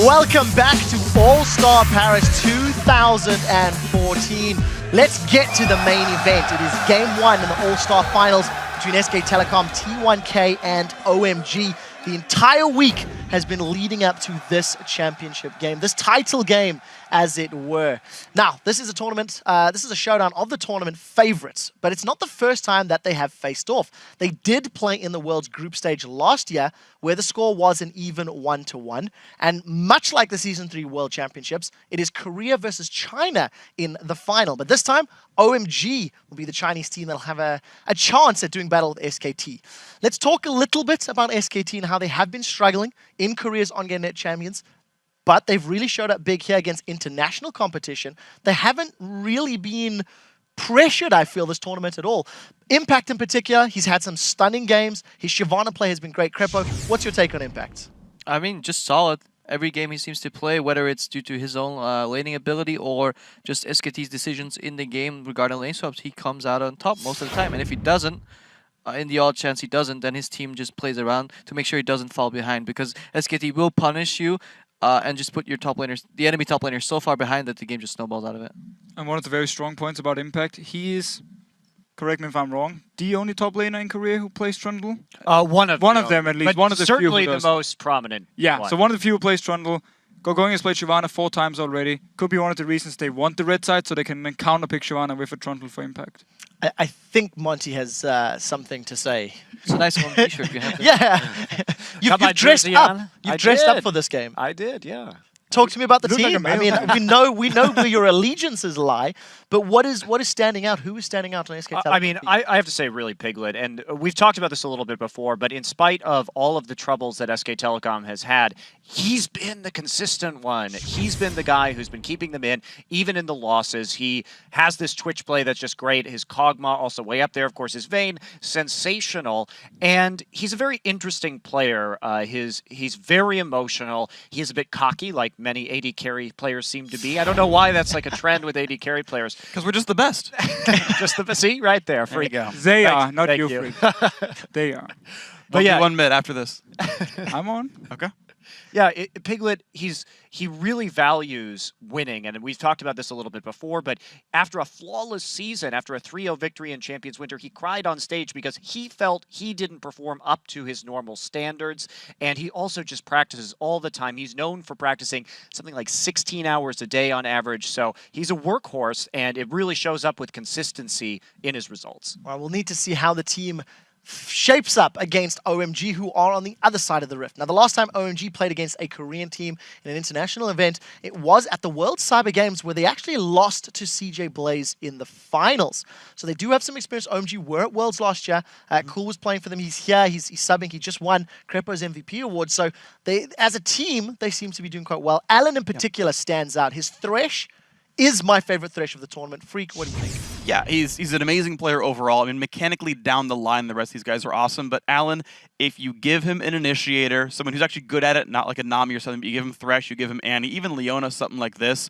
Welcome back to All-Star Paris 2014. Let's get to the main event. It is Game 1 in the All-Star Finals between SK Telecom, T1K, and OMG. The entire week has been leading up to this championship game, this title game, as it were. Now, this is a tournament, this is a showdown of the tournament favorites, but it's not the first time that they have faced off. They did play in the World's group stage last year, where the score was an even 1-1. And much like the Season 3 World Championships, it is Korea versus China in the final. But this time, OMG will be the Chinese team that'll have a chance at doing battle with SKT. Let's talk a little bit about SKT and how they have been struggling in Korea's on-game net champions, but they've really showed up big here against international competition. They haven't really been pressured, I feel, this tournament at all. Impact in particular, he's had some stunning games. His Shyvana play has been great. Crepo, what's your take on Impact? I mean, just solid. Every game he seems to play, whether it's due to his own laning ability or just SKT's decisions in the game regarding lane swaps, he comes out on top most of the time. And if he doesn't, in the odd chance he doesn't, then his team just plays around to make sure he doesn't fall behind, because SKT will punish you and just put your top laners, the enemy top laner, so far behind that the game just snowballs out of it. And one of the very strong points about Impact, he is, correct me if I'm wrong, the only top laner in Korea who plays Trundle? One of them at least. But one of the certainly few who the does. most prominent. Yeah, one. so one of the few who plays Trundle. Going has played Shyvana 4 times already. Could be one of the reasons they want the red side, so they can then counterpick Shyvana with a Trundle for Impact. I think Monty has something to say. It's a nice one t-shirt you have there. Yeah, you've dressed up. You've dressed up for this game. I did, yeah. Talk to me about the Look like team. a I mean, male. we know where your allegiances lie, but what is standing out? Who is standing out on SK Telecom? I mean, I have to say really Piglet, and we've talked about this a little bit before, but in spite of all of the troubles that SK Telecom has had, he's been the consistent one. He's been the guy who's been keeping them in, even in the losses. He has this Twitch play that's just great. His Kog'Maw also way up there. Of course, his Vayne, sensational. And he's a very interesting player. He's very emotional. He is a bit cocky, like many AD carry players seem to be. I don't know why that's like a trend with AD carry players. Because we're just the best. Just the see right there. Free go. They are, not Thank you, you. Freak. They are. But yeah. 1 minute after this. I'm on. Okay. Yeah, Piglet, he really values winning, and we've talked about this a little bit before, but after a flawless season, after a 3-0 victory in Champions Winter, he cried on stage because he felt he didn't perform up to his normal standards, and he also just practices all the time. He's known for practicing something like 16 hours a day on average, so he's a workhorse, and it really shows up with consistency in his results. Well, we'll need to see how the team shapes up against OMG, who are on the other side of the rift. Now, the last time OMG played against a Korean team in an international event, it was at the World Cyber Games, where they actually lost to CJ Blaze in the finals. So they do have some experience. OMG were at Worlds last year. Cool was playing for them. He's here. He's subbing. He just won Crepo's MVP award. So they, as a team, they seem to be doing quite well. Alan in particular stands out. His Thresh is my favorite Thresh of the tournament. Freak, what do you think? Yeah, he's an amazing player overall. I mean, mechanically down the line, the rest of these guys are awesome. But Alan, if you give him an initiator, someone who's actually good at it, not like a Nami or something, but you give him Thresh, you give him Annie, even Leona, something like this,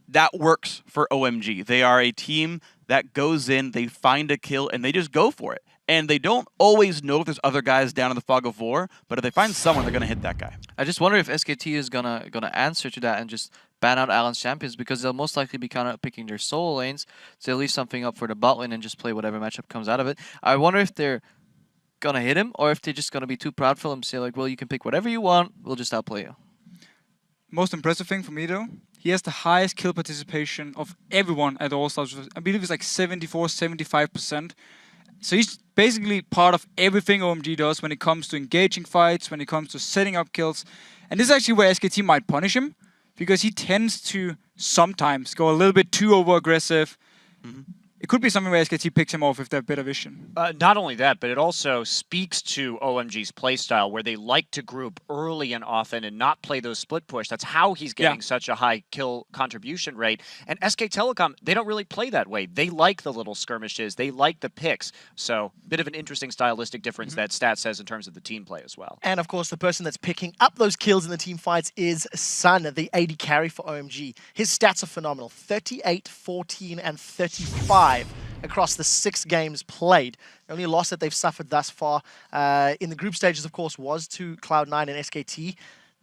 that works for OMG. They are a team that goes in, they find a kill, and they just go for it. And they don't always know if there's other guys down in the fog of war, but if they find someone, they're going to hit that guy. I just wonder if SKT is gonna answer to that and just ban out Alan's champions, because they'll most likely be kind of picking their solo lanes, so they'll leave something up for the bot lane and just play whatever matchup comes out of it. I wonder if they're gonna hit him, or if they're just gonna be too proud for him and say like, well, you can pick whatever you want, we'll just outplay you. Most impressive thing for me, though, he has the highest kill participation of everyone at All Stars. I believe it's like 74-75%. So he's basically part of everything OMG does when it comes to engaging fights, when it comes to setting up kills. And this is actually where SKT might punish him, because he tends to sometimes go a little bit too over-aggressive. It could be something where SKT picks him off if they have better vision. Not only that, but it also speaks to OMG's playstyle, where they like to group early and often and not play those split push. That's how he's getting such a high kill contribution rate. And SK Telecom, they don't really play that way. They like the little skirmishes. They like the picks. So a bit of an interesting stylistic difference that Stat says in terms of the team play as well. And of course, the person that's picking up those kills in the team fights is Sun, the AD carry for OMG. His stats are phenomenal. 38, 14, and 35 across the 6 games played. The only loss that they've suffered thus far in the group stages, of course, was to Cloud9 and SKT.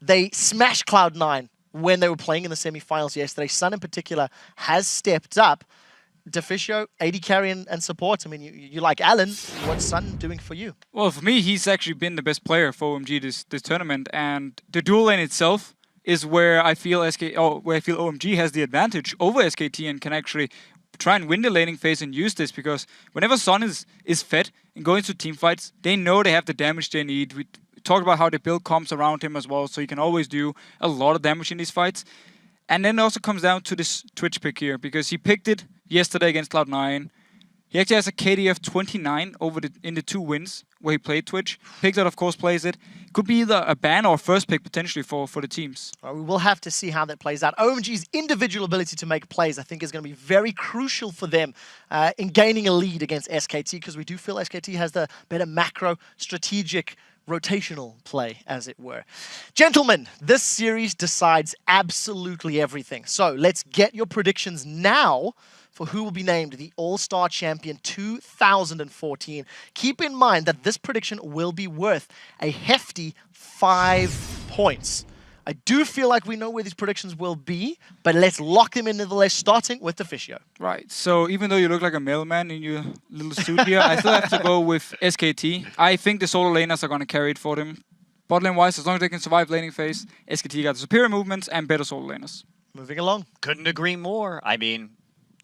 They smashed Cloud9 when they were playing in the semi-finals yesterday. Sun in particular has stepped up. Deficio, AD carry and support. I mean, you like Alan. What's Sun doing for you? Well, for me, he's actually been the best player for OMG this tournament, and the dual lane itself is where I feel OMG has the advantage over SKT and can actually try and win the laning phase and use this, because whenever Sun is fed and going to team fights, they know they have the damage they need. We talked about how they build comps around him as well, so he can always do a lot of damage in these fights. And then it also comes down to this Twitch pick here, because he picked it yesterday against Cloud9. He actually has a KDF 29 in the 2 wins where he played Twitch. Picked it, of course, plays it. Could be either a ban or a first pick potentially for the teams. Well, we will have to see how that plays out. OMG's individual ability to make plays, I think, is going to be very crucial for them in gaining a lead against SKT, because we do feel SKT has the better macro strategic rotational play, as it were. Gentlemen, this series decides absolutely everything. So let's get your predictions now for who will be named the All-Star Champion 2014. Keep in mind that this prediction will be worth a hefty 5 points. I do feel like we know where these predictions will be, but let's lock them in nevertheless, starting with Deficio. Right, so even though you look like a mailman in your little suit here, I still have to go with SKT. I think the solo laners are going to carry it for them. Bot lane-wise, as long as they can survive laning phase, SKT got superior movements and better solo laners. Moving along. Couldn't agree more. I mean,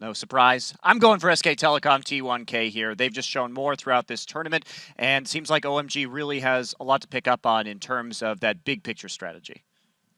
no surprise. I'm going for SK Telecom T1K here. They've just shown more throughout this tournament, and seems like OMG really has a lot to pick up on in terms of that big picture strategy.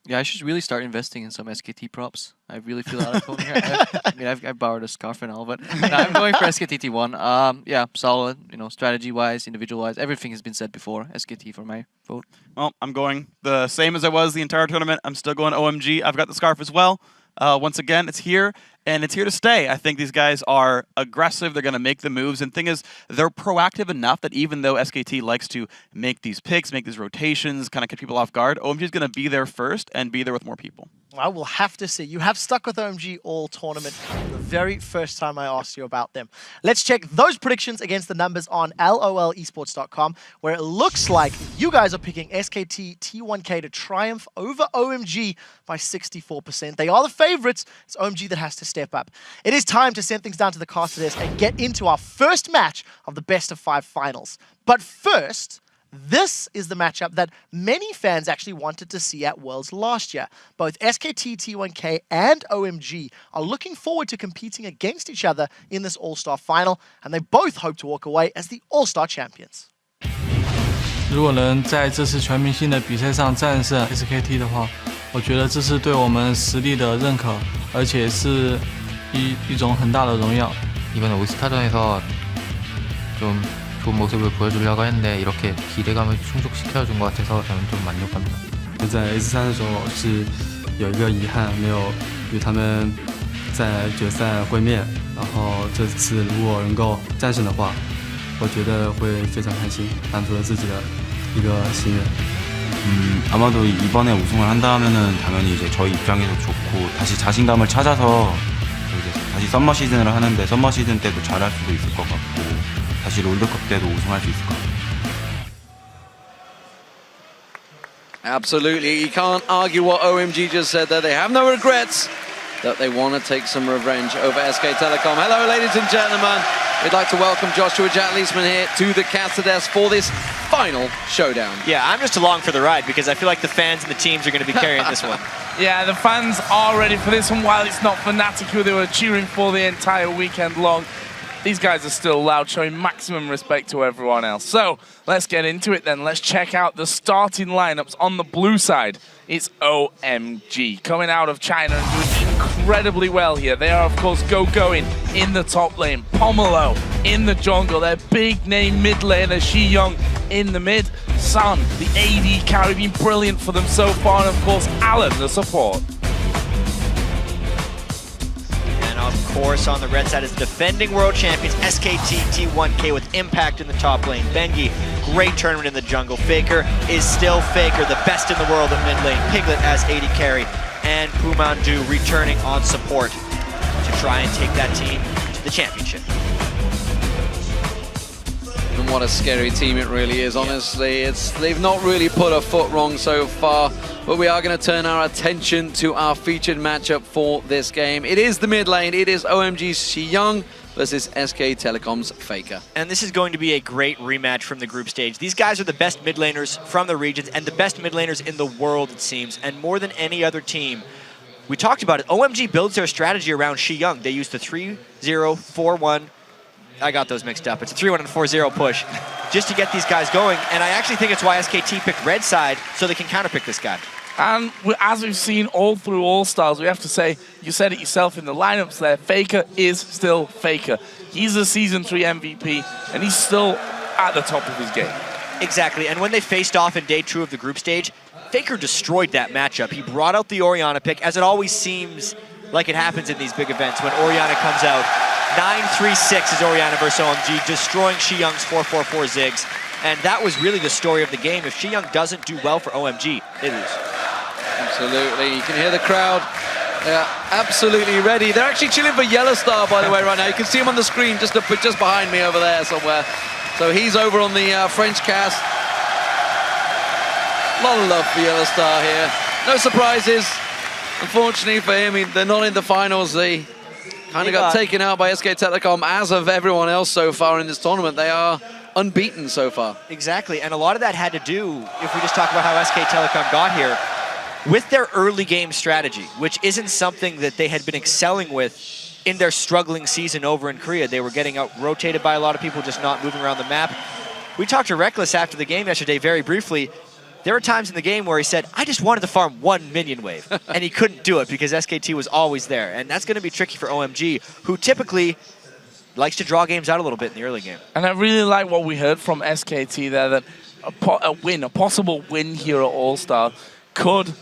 Yeah, I should really start investing in some SKT props. I really feel out of tone here. I've borrowed a scarf and all, but no, I'm going for SKT T1. Yeah, solid. Strategy-wise, individual-wise, everything has been said before. SKT for my vote. Well, I'm going the same as I was the entire tournament. I'm still going OMG. I've got the scarf as well. Once again, it's here, and it's here to stay. I think these guys are aggressive. They're going to make the moves. And the thing is, they're proactive enough that even though SKT likes to make these picks, make these rotations, kind of get people off guard, OMG is going to be there first and be there with more people. I will have to see. You have stuck with OMG all tournament the very first time I asked you about them. Let's check those predictions against the numbers on lolesports.com, where it looks like you guys are picking SKT T1K to triumph over OMG by 64%. They are the favorites. It's OMG that has to step up. It is time to send things down to the cast of this and get into our first match of the best of 5 finals. But first, this is the matchup that many fans actually wanted to see at Worlds last year. Both SKT, T1K, and OMG are looking forward to competing against each other in this All-Star final, and they both hope to walk away as the All-Star champions. 如果能在这次全明星的比赛上战胜 SKT 的话，我觉得这是对我们实力的认可，而且是一种很大的荣耀。 이번에 올스타전에서 좀 좋은 모습을 보여주려고 했는데 이렇게 기대감을 충족시켜준 것 같아서 저는 좀 만족합니다. 在 S3 的时候是有一个遗憾，没有与他们在决赛会面。然后这次如果能够战胜的话，我觉得会非常开心，满足了自己的一个心愿。 아마도 이번에 우승을 한다면은 당연히 이제 저희 입장에서 좋고 다시 자신감을 찾아서 이제 다시 썸머 시즌을 하는데 썸머 시즌 때도 잘할 수도 있을 것 같고. 다시 롤드컵 때도 우승할 수 있을 것 같아요. Absolutely, you can't argue what OMG just said there. They have no regrets, that they want to take some revenge over SK Telecom. Hello, ladies and gentlemen. We'd like to welcome Joshua Jatleesman here to the Casadez for this final showdown. Yeah, I'm just along for the ride because I feel like the fans and the teams are going to be carrying this one. Yeah, the fans are ready for this one. While it's not Fnatic who they were cheering for the entire weekend long, these guys are still loud, showing maximum respect to everyone else. So, let's get into it then. Let's check out the starting lineups on the blue side. It's OMG, coming out of China and doing incredibly well here. They are, of course, going in the top lane. Pomelo in the jungle. Their big name mid laner, Shi Young in the mid. Sun, the AD carry, been brilliant for them so far. And, of course, Alan, the support. Of course, on the red side is the defending world champions, SKT T1K with Impact in the top lane. Bengi, great tournament in the jungle. Faker is still Faker, the best in the world at mid lane. Piglet as AD carry, and Pumandu returning on support to try and take that team to the championship. And what a scary team it really is, honestly. They've not really put a foot wrong so far, but we are going to turn our attention to our featured matchup for this game. It is the mid lane. It is OMG's Xiyoung versus SK Telecom's Faker. And this is going to be a great rematch from the group stage. These guys are the best mid laners from the regions and the best mid laners in the world, it seems, and more than any other team. We talked about it. OMG builds their strategy around Xiyoung. They use the 3-0-4-1. I got those mixed up. It's a 3-1 and 4-0 push just to get these guys going. And I actually think it's why SKT picked red side so they can counterpick this guy. And as we've seen all through All-Stars, we have to say, you said it yourself in the lineups there, Faker is still Faker. He's a Season 3 MVP, and he's still at the top of his game. Exactly, and when they faced off in day 2 of the group stage, Faker destroyed that matchup. He brought out the Orianna pick, as it always seems like it happens in these big events when Orianna comes out. 9-3-6 is Orianna versus OMG, destroying Xiyoung's 4-4-4 Ziggs. And that was really the story of the game. If Xiyoung doesn't do well for OMG, they lose. Absolutely, you can hear the crowd. They're absolutely ready. They're actually chilling for Yellow Star, by the way, right now. You can see him on the screen just behind me over there somewhere. So he's over on the French cast. A lot of love for Yellow Star here. No surprises. Unfortunately for him, they're not in the finals. They kind of got taken out by SK Telecom, as of everyone else so far in this tournament. They are unbeaten so far. Exactly, and a lot of that had to do, if we just talk about how SK Telecom got here, with their early game strategy, which isn't something that they had been excelling with in their struggling season over in Korea. They were getting out rotated by a lot of people, just not moving around the map. We talked to Reckless after the game yesterday very briefly. There were times in the game where he said, I just wanted to farm 1 minion wave, and he couldn't do it because SKT was always there. And that's going to be tricky for OMG, who typically likes to draw games out a little bit in the early game. And I really like what we heard from SKT there, that a possible win here at All-Star could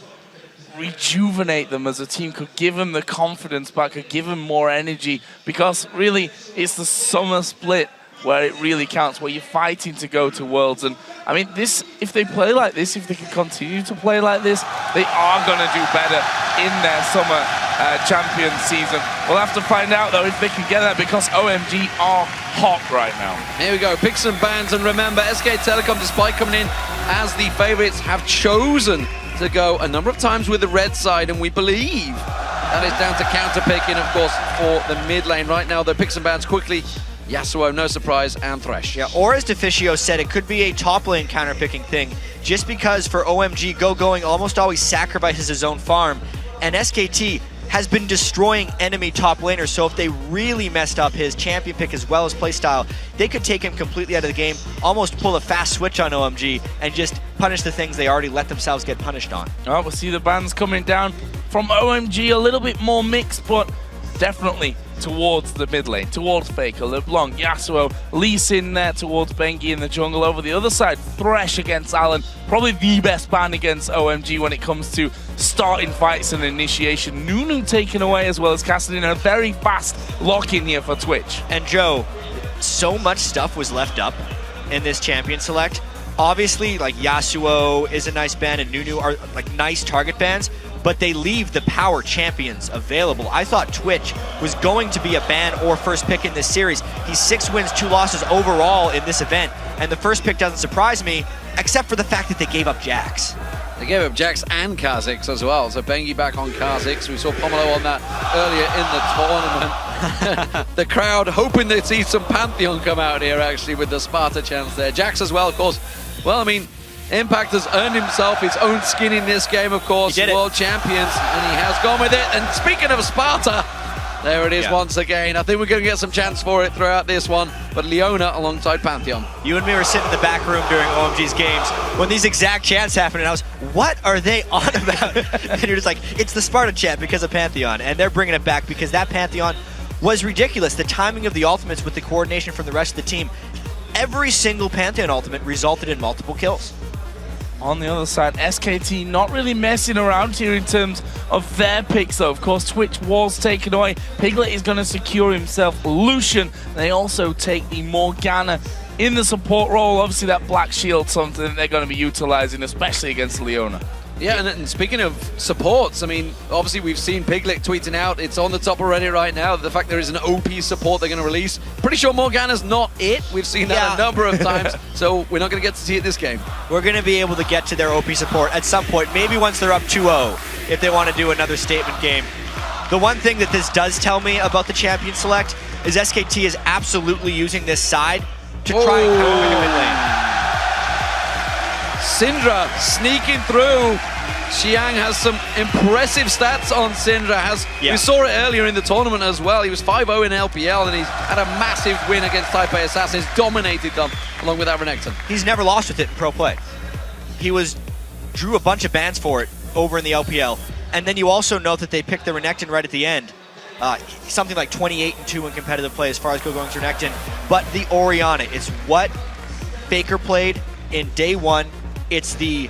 rejuvenate them as a team, could give them the confidence back, could give them more energy, because really it's the summer split where it really counts, where you're fighting to go to Worlds. And I mean, if they play like this, if they can continue to play like this, they are going to do better in their summer champion season. We'll have to find out, though, if they can get that, because OMG are hot right now. Here we go, picks and bans, and remember, SK Telecom, despite coming in as the favorites, have chosen to go a number of times with the red side, and we believe that is down to counter-picking, of course, for the mid lane. Right now, the picks and bans quickly. Yasuo, no surprise, and Thresh. Yeah, or as Deficio said, it could be a top lane counter-picking thing, just because for OMG, Going almost always sacrifices his own farm, and SKT has been destroying enemy top laners, so if they really messed up his champion pick as well as playstyle, they could take him completely out of the game, almost pull a fast switch on OMG, and just punish the things they already let themselves get punished on. Oh, we'll see the bans coming down from OMG, a little bit more mixed, but definitely towards the mid lane, towards Faker, LeBlanc, Yasuo, Lee Sin there towards Bengi in the jungle. Over the other side, Thresh against Allen, probably the best ban against OMG when it comes to starting fights and initiation. Nunu taken away as well as casting in a very fast lock-in here for Twitch. And Joe, so much stuff was left up in this champion select. Obviously, like Yasuo is a nice ban and Nunu are like nice target bans, but they leave the power champions available. I thought Twitch was going to be a ban or first pick in this series. He's 6 wins, 2 losses overall in this event, and the first pick doesn't surprise me, except for the fact that they gave up Jax. They gave up Jax and Kha'Zix as well, so Bengi back on Kha'Zix. We saw Pomelo on that earlier in the tournament. The crowd hoping they'd see some Pantheon come out here, actually, with the Sparta chance there. Jax as well, of course. Well, I mean, Impact has earned himself his own skin in this game, of course. World champions, and he has gone with it. And speaking of Sparta, there it is once again. I think we're going to get some chance for it throughout this one. But Leona alongside Pantheon. You and me were sitting in the back room during OMG's games when these exact chants happened, and I was, what are they on about? And you're just like, it's the Sparta chant because of Pantheon. And they're bringing it back because that Pantheon was ridiculous. The timing of the ultimates with the coordination from the rest of the team. Every single Pantheon ultimate resulted in multiple kills. On the other side, SKT not really messing around here in terms of their picks, though. Of course, Twitch was taken away. Piglet is going to secure himself Lucian. They also take the Morgana in the support role. Obviously, that Black Shield, something they're going to be utilizing, especially against Leona. Yeah, and speaking of supports, I mean, obviously we've seen Piglet tweeting out, it's on the top already right now, the fact there is an OP support they're going to release. Pretty sure Morgana's not it. We've seen that a number of times, so we're not going to get to see it this game. We're going to be able to get to their OP support at some point, maybe once they're up 2-0, if they want to do another statement game. The one thing that this does tell me about the champion select is SKT is absolutely using this side to try and go over the mid lane. Syndra sneaking through. Xiang has some impressive stats on Syndra. We saw it earlier in the tournament as well. He was 5-0 in LPL and he's had a massive win against Taipei Assassins, dominated them along with Renekton. He's never lost with it in pro play. He drew a bunch of bans for it over in the LPL. And then you also know that they picked the Renekton right at the end. Something like 28-2 in competitive play as far as going to Renekton. But the Orianna is what Faker played in day one. It's the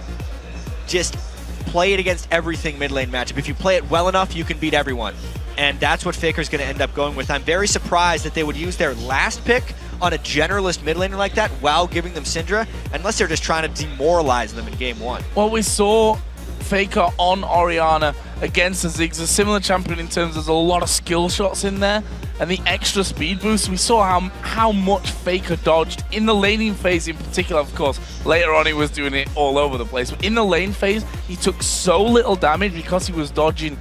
just play it against everything mid lane matchup. If you play it well enough, you can beat everyone. And that's what Faker's going to end up going with. I'm very surprised that they would use their last pick on a generalist mid laner like that while giving them Syndra, unless they're just trying to demoralize them in game one. Well, we saw Faker on Orianna against the Ziggs, a similar champion in terms of there's a lot of skill shots in there, and the extra speed boost. We saw how much Faker dodged in the laning phase in particular. Of course, later on he was doing it all over the place, but in the lane phase, he took so little damage because he was dodging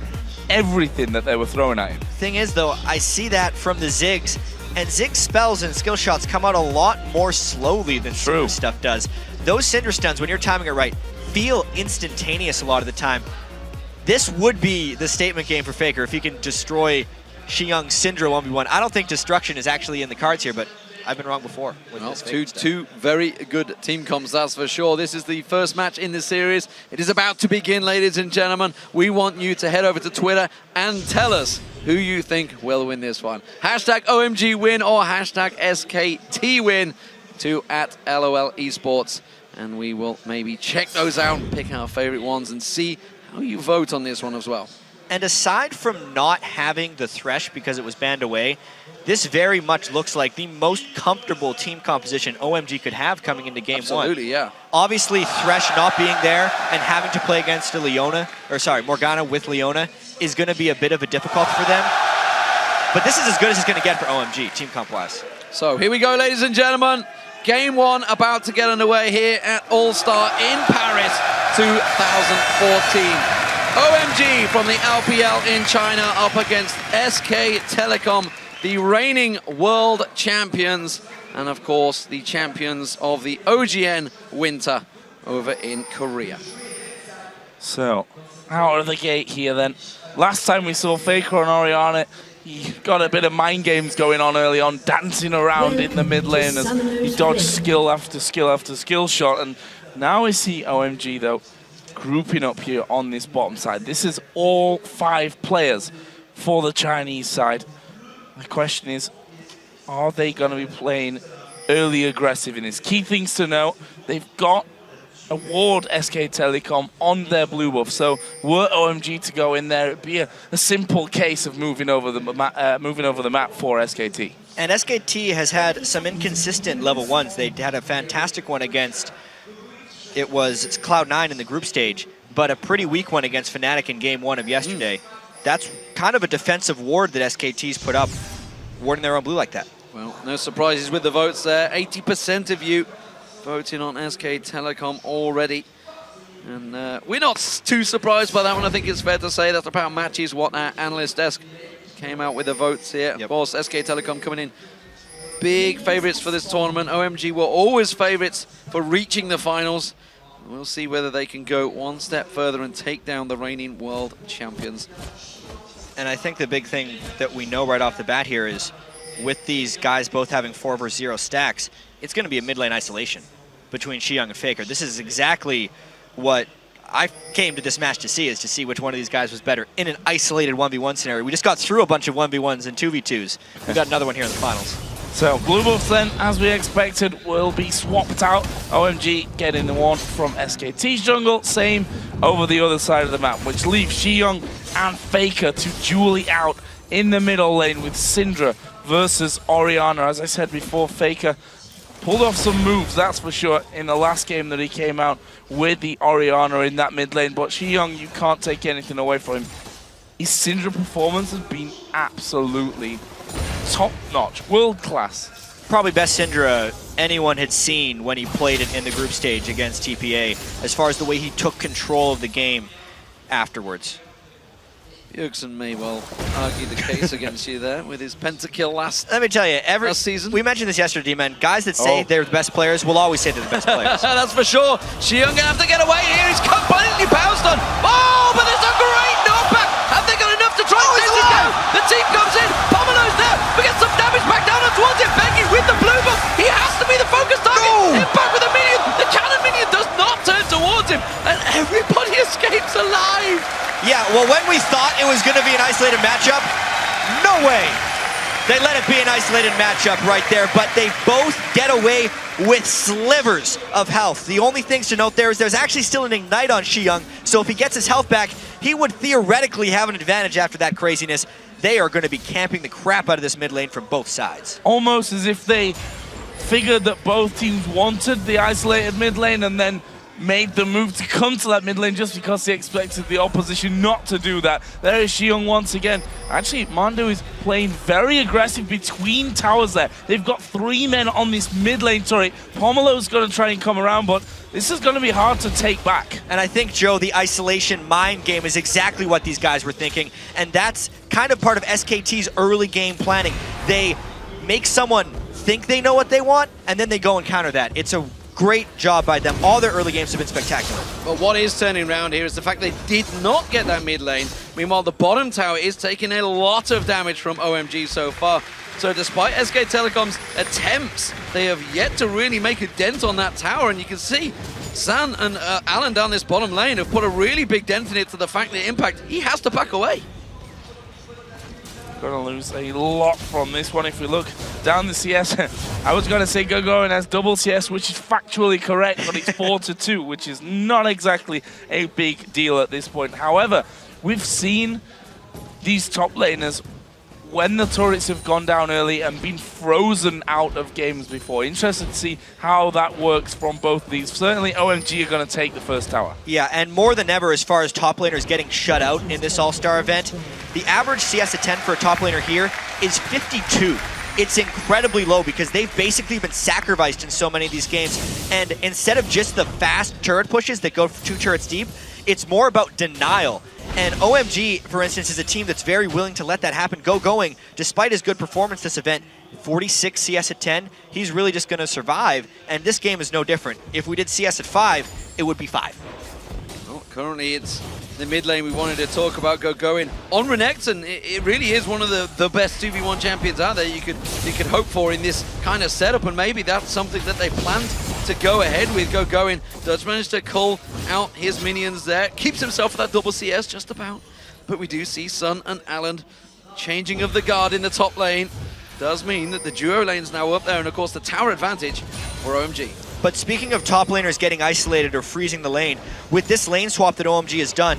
everything that they were throwing at him. Thing is, though, I see that from the Ziggs, and Ziggs spells and skill shots come out a lot more slowly than Syndra stuff does. Those Syndra stuns, when you're timing it right, feel instantaneous a lot of the time. This would be the statement game for Faker if he can destroy Xiyoung's Syndra 1v1. I don't think destruction is actually in the cards here, but I've been wrong before. With this two very good team comps, that's for sure. This is the first match in the series. It is about to begin, ladies and gentlemen. We want you to head over to Twitter and tell us who you think will win this one. Hashtag OMG win or hashtag SKT win to @LOL Esports. And we will maybe check those out and pick our favorite ones and see how you vote on this one as well. And aside from not having the Thresh because it was banned away, this very much looks like the most comfortable team composition OMG could have coming into game one. Absolutely, yeah. Obviously, Thresh not being there and having to play against Morgana with Leona is going to be a bit of a difficulty for them. But this is as good as it's going to get for OMG, team comp-wise. So here we go, ladies and gentlemen. Game one about to get underway here at All-Star in Paris 2014. OMG from the LPL in China up against SK Telecom, the reigning world champions, and of course the champions of the OGN Winter over in Korea. So, out of the gate here then. Last time we saw Faker and Orianna, he got a bit of mind games going on early on, dancing around in the mid lane as he dodged skill after skill after skill shot. And now we see OMG, though, grouping up here on this bottom side. This is all 5 players for the Chinese side. My question is, are they going to be playing early aggressive in this? Key things to note, they've got a ward SK Telecom on their blue buff, so were OMG to go in there, it'd be a simple case of moving over the map for SKT. And SKT has had some inconsistent level 1s. They had a fantastic one against, it's Cloud9 in the group stage, but a pretty weak one against Fnatic in game 1 of yesterday. That's kind of a defensive ward that SKT's put up, warding their own blue like that. Well, no surprises with the votes there. 80% of you voting on SK Telecom already. And we're not too surprised by that one. I think it's fair to say that about matches what our analyst desk came out with the votes here. Of course, SK Telecom coming in big favorites for this tournament. OMG were always favorites for reaching the finals. We'll see whether they can go one step further and take down the reigning world champions. And I think the big thing that we know right off the bat here is with these guys both having 4 versus 0 stacks, it's going to be a mid lane isolation between Xiyoung and Faker. This is exactly what I came to this match to see, is to see which one of these guys was better in an isolated 1v1 scenario. We just got through a bunch of 1v1s and 2v2s. We've got another one here in the finals. So blue buffs then, as we expected, will be swapped out. OMG getting the one from SKT's jungle, same over the other side of the map, which leaves Xiyoung and Faker to duel it out in the middle lane with Syndra versus Orianna. As I said before, Faker pulled off some moves, that's for sure, in the last game that he came out with the Orianna in that mid lane. But Xiyang, you can't take anything away from him. His Syndra performance has been absolutely top-notch, world-class. Probably best Syndra anyone had seen when he played it in the group stage against TPA, as far as the way he took control of the game afterwards. Yuxin may well argue the case against you there with his pentakill last Let me tell you, last season. We mentioned this yesterday, man. Guys that say they're the best players will always say they're the best players. That's for sure. Xiyang gonna have to get away here. He's completely pounced on. Oh, but there's a great knockback. Have they got enough to try and take him down? The team comes in. Pomelo's there. We get some damage back down towards him. Bengi with the blue book. He has to be the focus target. Impact with a minion. The cannon minion does not turn towards him. And everybody escapes alive. Yeah, well, when we thought it was going to be an isolated matchup, no way. They let it be an isolated matchup right there, but they both get away with slivers of health. The only things to note there is there's actually still an ignite on Xiyang, so if he gets his health back, he would theoretically have an advantage after that craziness. They are going to be camping the crap out of this mid lane from both sides. Almost as if they figured that both teams wanted the isolated mid lane and then made the move to come to that mid lane just because they expected the opposition not to do that. There is Xiyang once again. Actually, Mondo is playing very aggressive between towers there. They've got 3 men on this mid lane turret. Pomelo's going to try and come around, but this is going to be hard to take back. And I think, Joe, the isolation mind game is exactly what these guys were thinking, and that's kind of part of SKT's early game planning. They make someone think they know what they want, and then they go and counter that. It's a great job by them. All their early games have been spectacular. But what is turning around here is the fact they did not get that mid lane. Meanwhile, the bottom tower is taking a lot of damage from OMG so far. So despite SK Telecom's attempts, they have yet to really make a dent on that tower. And you can see San and Alan down this bottom lane have put a really big dent in it to the fact that Impact, he has to back away. Gonna lose a lot from this one if we look down the CS. I was gonna say Gogoin has double CS, which is factually correct, but it's 4-2, which is not exactly a big deal at this point. However, we've seen these top laners when the turrets have gone down early and been frozen out of games before. Interested to see how that works from both of these. Certainly OMG are going to take the first tower. Yeah, and more than ever as far as top laners getting shut out in this All-Star event, the average CS at 10 for a top laner here is 52. It's incredibly low because they've basically been sacrificed in so many of these games. And instead of just the fast turret pushes that go 2 turrets deep, it's more about denial. And OMG, for instance, is a team that's very willing to let that happen. Going, despite his good performance this event, 46 CS at 10, he's really just going to survive. And this game is no different. If we did CS at 5, it would be 5. Well, currently it's the mid lane we wanted to talk about. Going on Renekton. It really is one of the best 2v1 champions out there you could hope for in this kind of setup, and maybe that's something that they planned to go ahead with. Going does manage to call out his minions there, keeps himself that double CS just about, but we do see Sun and Alan changing of the guard in the top lane. Does mean that the duo lane's now up there, and of course the tower advantage for OMG. But speaking of top laners getting isolated or freezing the lane, with this lane swap that OMG has done,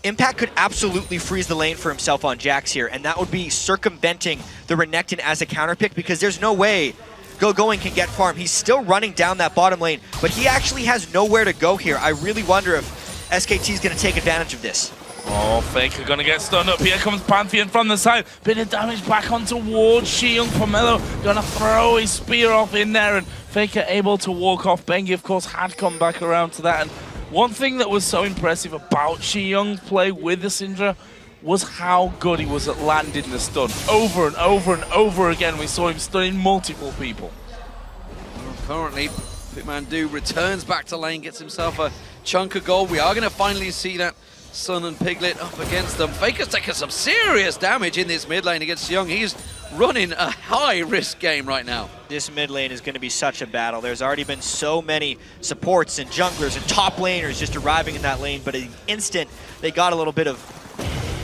Impact could absolutely freeze the lane for himself on Jax here, and that would be circumventing the Renekton as a counter pick, because there's no way Going can get farm. He's still running down that bottom lane, but he actually has nowhere to go here. I really wonder if SKT is going to take advantage of this. Oh, Faker gonna get stunned up. Here comes Pantheon from the side. Bit of damage back on towards Xiyang. Pomelo gonna throw his spear off in there, and Faker able to walk off. Bengi, of course, had come back around to that. And one thing that was so impressive about Xiyang's play with the Syndra was how good he was at landing the stun. Over and over and over again, we saw him stunning multiple people. Well, currently, Pitmandu returns back to lane, gets himself a chunk of gold. We are going to finally see that Sun and Piglet up against them. Faker's taking some serious damage in this mid lane against Young. He's running a high-risk game right now. This mid lane is going to be such a battle. There's already been so many supports and junglers and top laners just arriving in that lane, but in an instant, they got a little bit of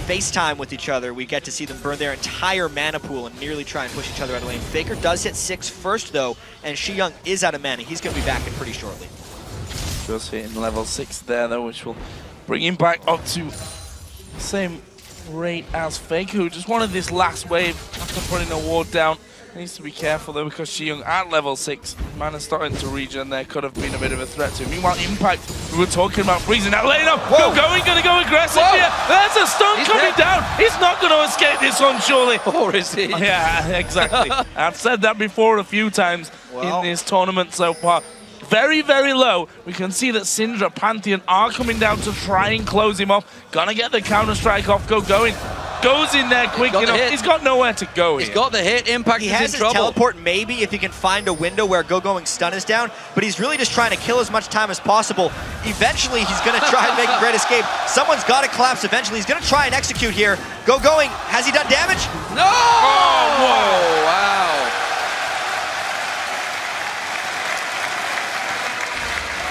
FaceTime with each other. We get to see them burn their entire mana pool and nearly try and push each other out of lane. Faker does hit 6 first, though, and Xiyang is out of mana. He's going to be back in pretty shortly. Just hitting level 6 there, though, which will bring him back up to the same rate as Faker, who just wanted this last wave after putting a ward down. Needs to be careful though, because Xiyoung at level 6, mana starting to regen there, could have been a bit of a threat to him. Meanwhile, Impact, we were talking about freezing that lane up. Gonna go aggressive here. There's a stun coming down. He's not going to escape this one, surely. Or is he? Yeah, exactly. I've said that before a few times in this tournament so far. Very, very low. We can see that Syndra, Pantheon are coming down to try and close him off. Gonna get the counter-strike off. Going. Goes in there quick enough. He's got nowhere to go. He's got the hit. Impact he is has in his trouble. teleport maybe if he can find a window where Going stun is down, but he's really just trying to kill as much time as possible. Eventually, he's going to try and make a great escape. Someone's got to collapse eventually. He's going to try and execute here. Going, has he done damage? No! Oh, whoa, wow.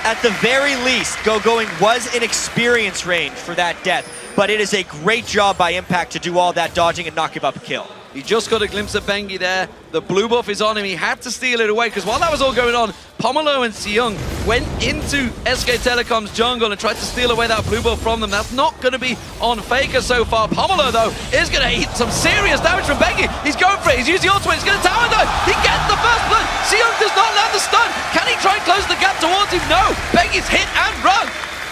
At the very least, Going was in experience range for that death, but it is a great job by Impact to do all that dodging and not give up a kill. He just got a glimpse of Bengi there. The blue buff is on him. He had to steal it away, because while that was all going on, Pomelo and Xiyoung went into SK Telecom's jungle and tried to steal away that blue buff from them. That's not going to be on Faker so far. Pomelo, though, is going to eat some serious damage from Bengi. He's going for it. He's used the ultimate. He's going to tower dive. He gets the first blood. Xiyoung does not land the stun. Can he try and close the gap towards him? No. Bengi's hit and run.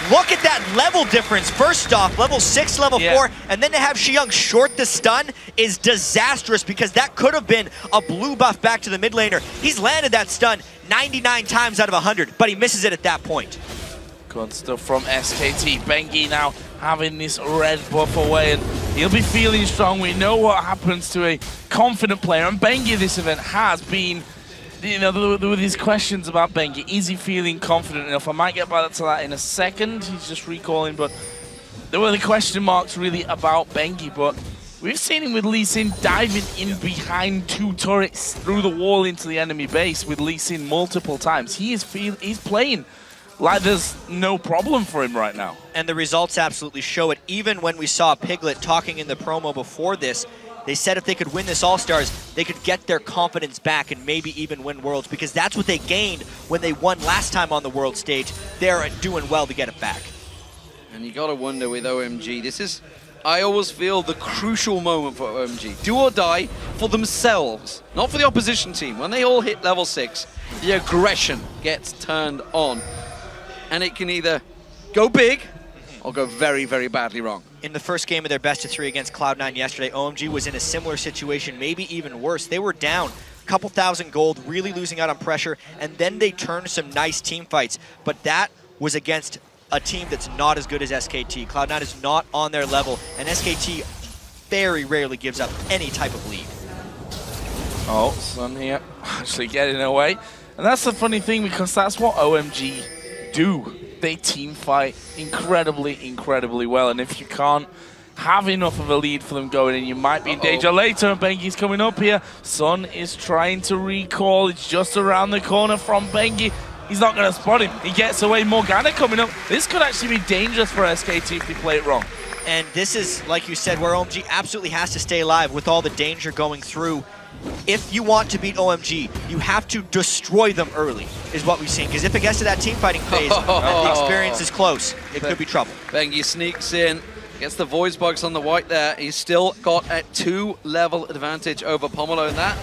Look at that level difference. First off, level 6, level 4, and then to have Xiyoung short the stun is disastrous, because that could have been a blue buff back to the mid laner. He's landed that stun 99 times out of 100, but he misses it at that point. Good stuff from SKT. Bengi now having this red buff away, and he'll be feeling strong. We know what happens to a confident player, and Bengi this event has been, you know, there were these questions about Bengi. Is he feeling confident enough? I might get back to that in a second. He's just recalling, but there were the question marks really about Bengi. But we've seen him with Lee Sin diving in behind 2 turrets through the wall into the enemy base with Lee Sin multiple times. He's playing like there's no problem for him right now. And the results absolutely show it. Even when we saw Piglet talking in the promo before this, they said if they could win this All-Stars, they could get their confidence back and maybe even win Worlds, because that's what they gained when they won last time on the World stage. They're doing well to get it back. And you gotta wonder with OMG, this is, I always feel, the crucial moment for OMG. Do or die for themselves, not for the opposition team. When they all hit level 6, the aggression gets turned on. And it can either go big or go very, very badly wrong. In the first game of their best-of-3 against Cloud9 yesterday, OMG was in a similar situation, maybe even worse. They were down a couple thousand gold, really losing out on pressure, and then they turned some nice team fights. But that was against a team that's not as good as SKT. Cloud9 is not on their level, and SKT very rarely gives up any type of lead. Oh, Sun here actually getting away. And that's the funny thing, because that's what OMG do. They team fight incredibly, incredibly well, and if you can't have enough of a lead for them going in, you might be in danger later. Bengi's coming up here. Sun is trying to recall. It's just around the corner from Bengi. He's not going to spot him. He gets away. Morgana coming up. This could actually be dangerous for SKT if they play it wrong. And this is, like you said, where OMG absolutely has to stay alive with all the danger going through. If you want to beat OMG, you have to destroy them early, is what we've seen. Because if it gets to that team fighting phase, the experience is close. It could be trouble. Bengi sneaks in, gets the voice bugs on the white there. He's still got a 2-level advantage over Pomelo, and that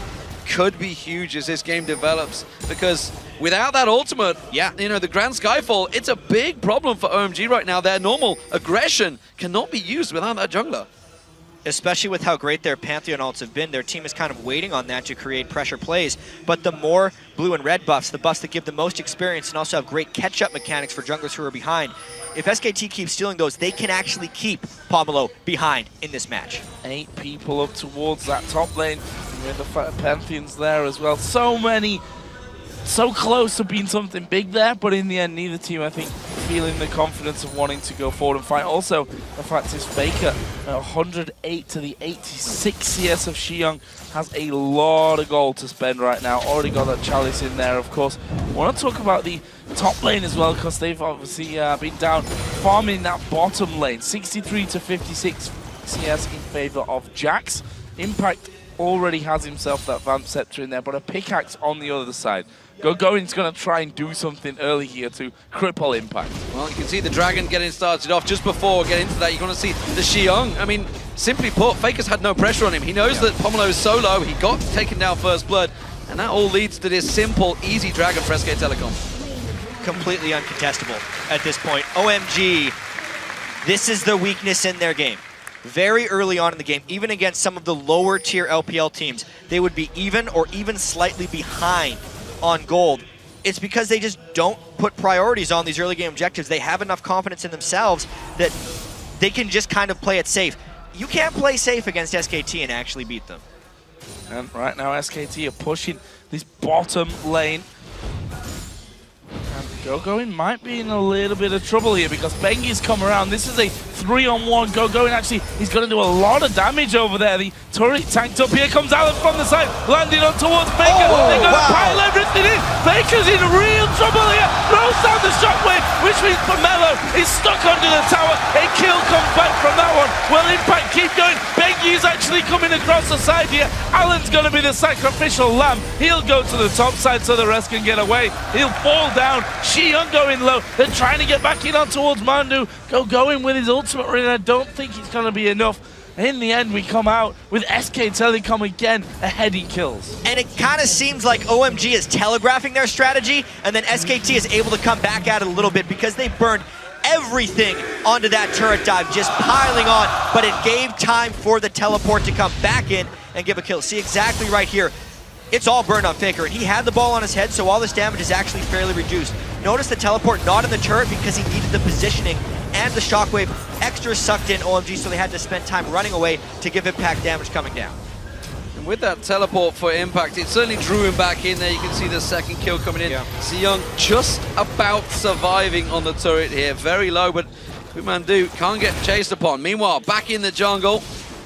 could be huge as this game develops. Because without that ultimate, you know, the Grand Skyfall, it's a big problem for OMG right now. Their normal aggression cannot be used without that jungler. Especially with how great their Pantheon ults have been, their team is kind of waiting on that to create pressure plays. But the more blue and red buffs, the buffs that give the most experience and also have great catch-up mechanics for junglers who are behind, if SKT keeps stealing those, they can actually keep Pomelo behind in this match. 8 people up towards that top lane with the Pantheons there as well. So many, so close to being something big there, but in the end, neither team, I think, feeling the confidence of wanting to go forward and fight. Also, the fact is Faker, 108 to the 86 CS of Xiyoung, has a lot of gold to spend right now. Already got that Chalice in there, of course. I want to talk about the top lane as well, because they've obviously been down farming that bottom lane. 63 to 56 CS in favor of Jax. Impact already has himself that Vamp Scepter in there, but a pickaxe on the other side. Gogoin's going to try and do something early here to cripple Impact. Well, you can see the Dragon getting started off just before getting into that. You're going to see the Xiyoung. I mean, simply put, Faker's had no pressure on him. He knows that Pomelo is solo, he got taken down first blood, and that all leads to this simple, easy dragon for SK Telecom. Completely uncontestable at this point. OMG, this is the weakness in their game. Very early on in the game, even against some of the lower tier LPL teams, they would be even or even slightly behind on gold. It's because they just don't put priorities on these early game objectives. They have enough confidence in themselves that they can just kind of play it safe. You can't play safe against SKT and actually beat them. And right now SKT are pushing this bottom lane. And GoGoing might be in a little bit of trouble here because Bengi's come around. This is a 3-on-1. GoGoing actually, he's going to do a lot of damage over there. The turret tanked up. Here comes Alan from the side, landing on towards Faker. They're going to pile everything in. Faker's in real trouble here. Throws down the shockwave, which means Pomelo is stuck under the tower. A kill comes back from that one. Well, Impact keep going. Bengi's actually coming across the side here. Alan's going to be the sacrificial lamb. He'll go to the top side so the rest can get away. He'll fall down. Xion going low. They're trying to get back in on towards Mandu. Going with his ultimate ring. I don't think it's going to be enough. In the end, we come out with SK Telecom again ahead in kills. And it kind of seems like OMG is telegraphing their strategy, and then SKT is able to come back at it a little bit because they burned everything onto that turret dive, just piling on, but it gave time for the teleport to come back in and give a kill. See exactly right here. It's all burned on Faker, and he had the ball on his head, so all this damage is actually fairly reduced. Notice the teleport not in the turret because he needed the positioning and the shockwave extra sucked in OMG, so they had to spend time running away to give Impact damage coming down. And with that teleport for Impact, it certainly drew him back in there. You can see the second kill coming in. Xion just about surviving on the turret here. Very low, but Pumandu can't get chased upon. Meanwhile, back in the jungle,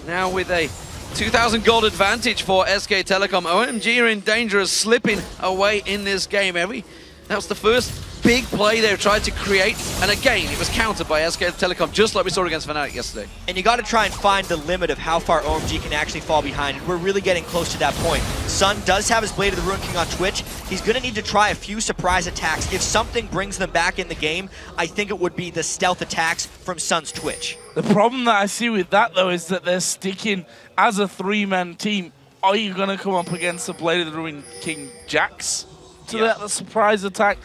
now with a 2,000 gold advantage for SK Telecom. OMG are in danger of slipping away in this game. That was the first big play they've tried to create, and again, it was countered by SK Telecom, just like we saw against Fnatic yesterday. And you got to try and find the limit of how far OMG can actually fall behind, and we're really getting close to that point. Sun does have his Blade of the Ruined King on Twitch. He's going to need to try a few surprise attacks. If something brings them back in the game, I think it would be the stealth attacks from Sun's Twitch. The problem that I see with that, though, is that they're sticking as a three-man team. Are you going to come up against the Blade of the Ruined King Jax to that surprise attack?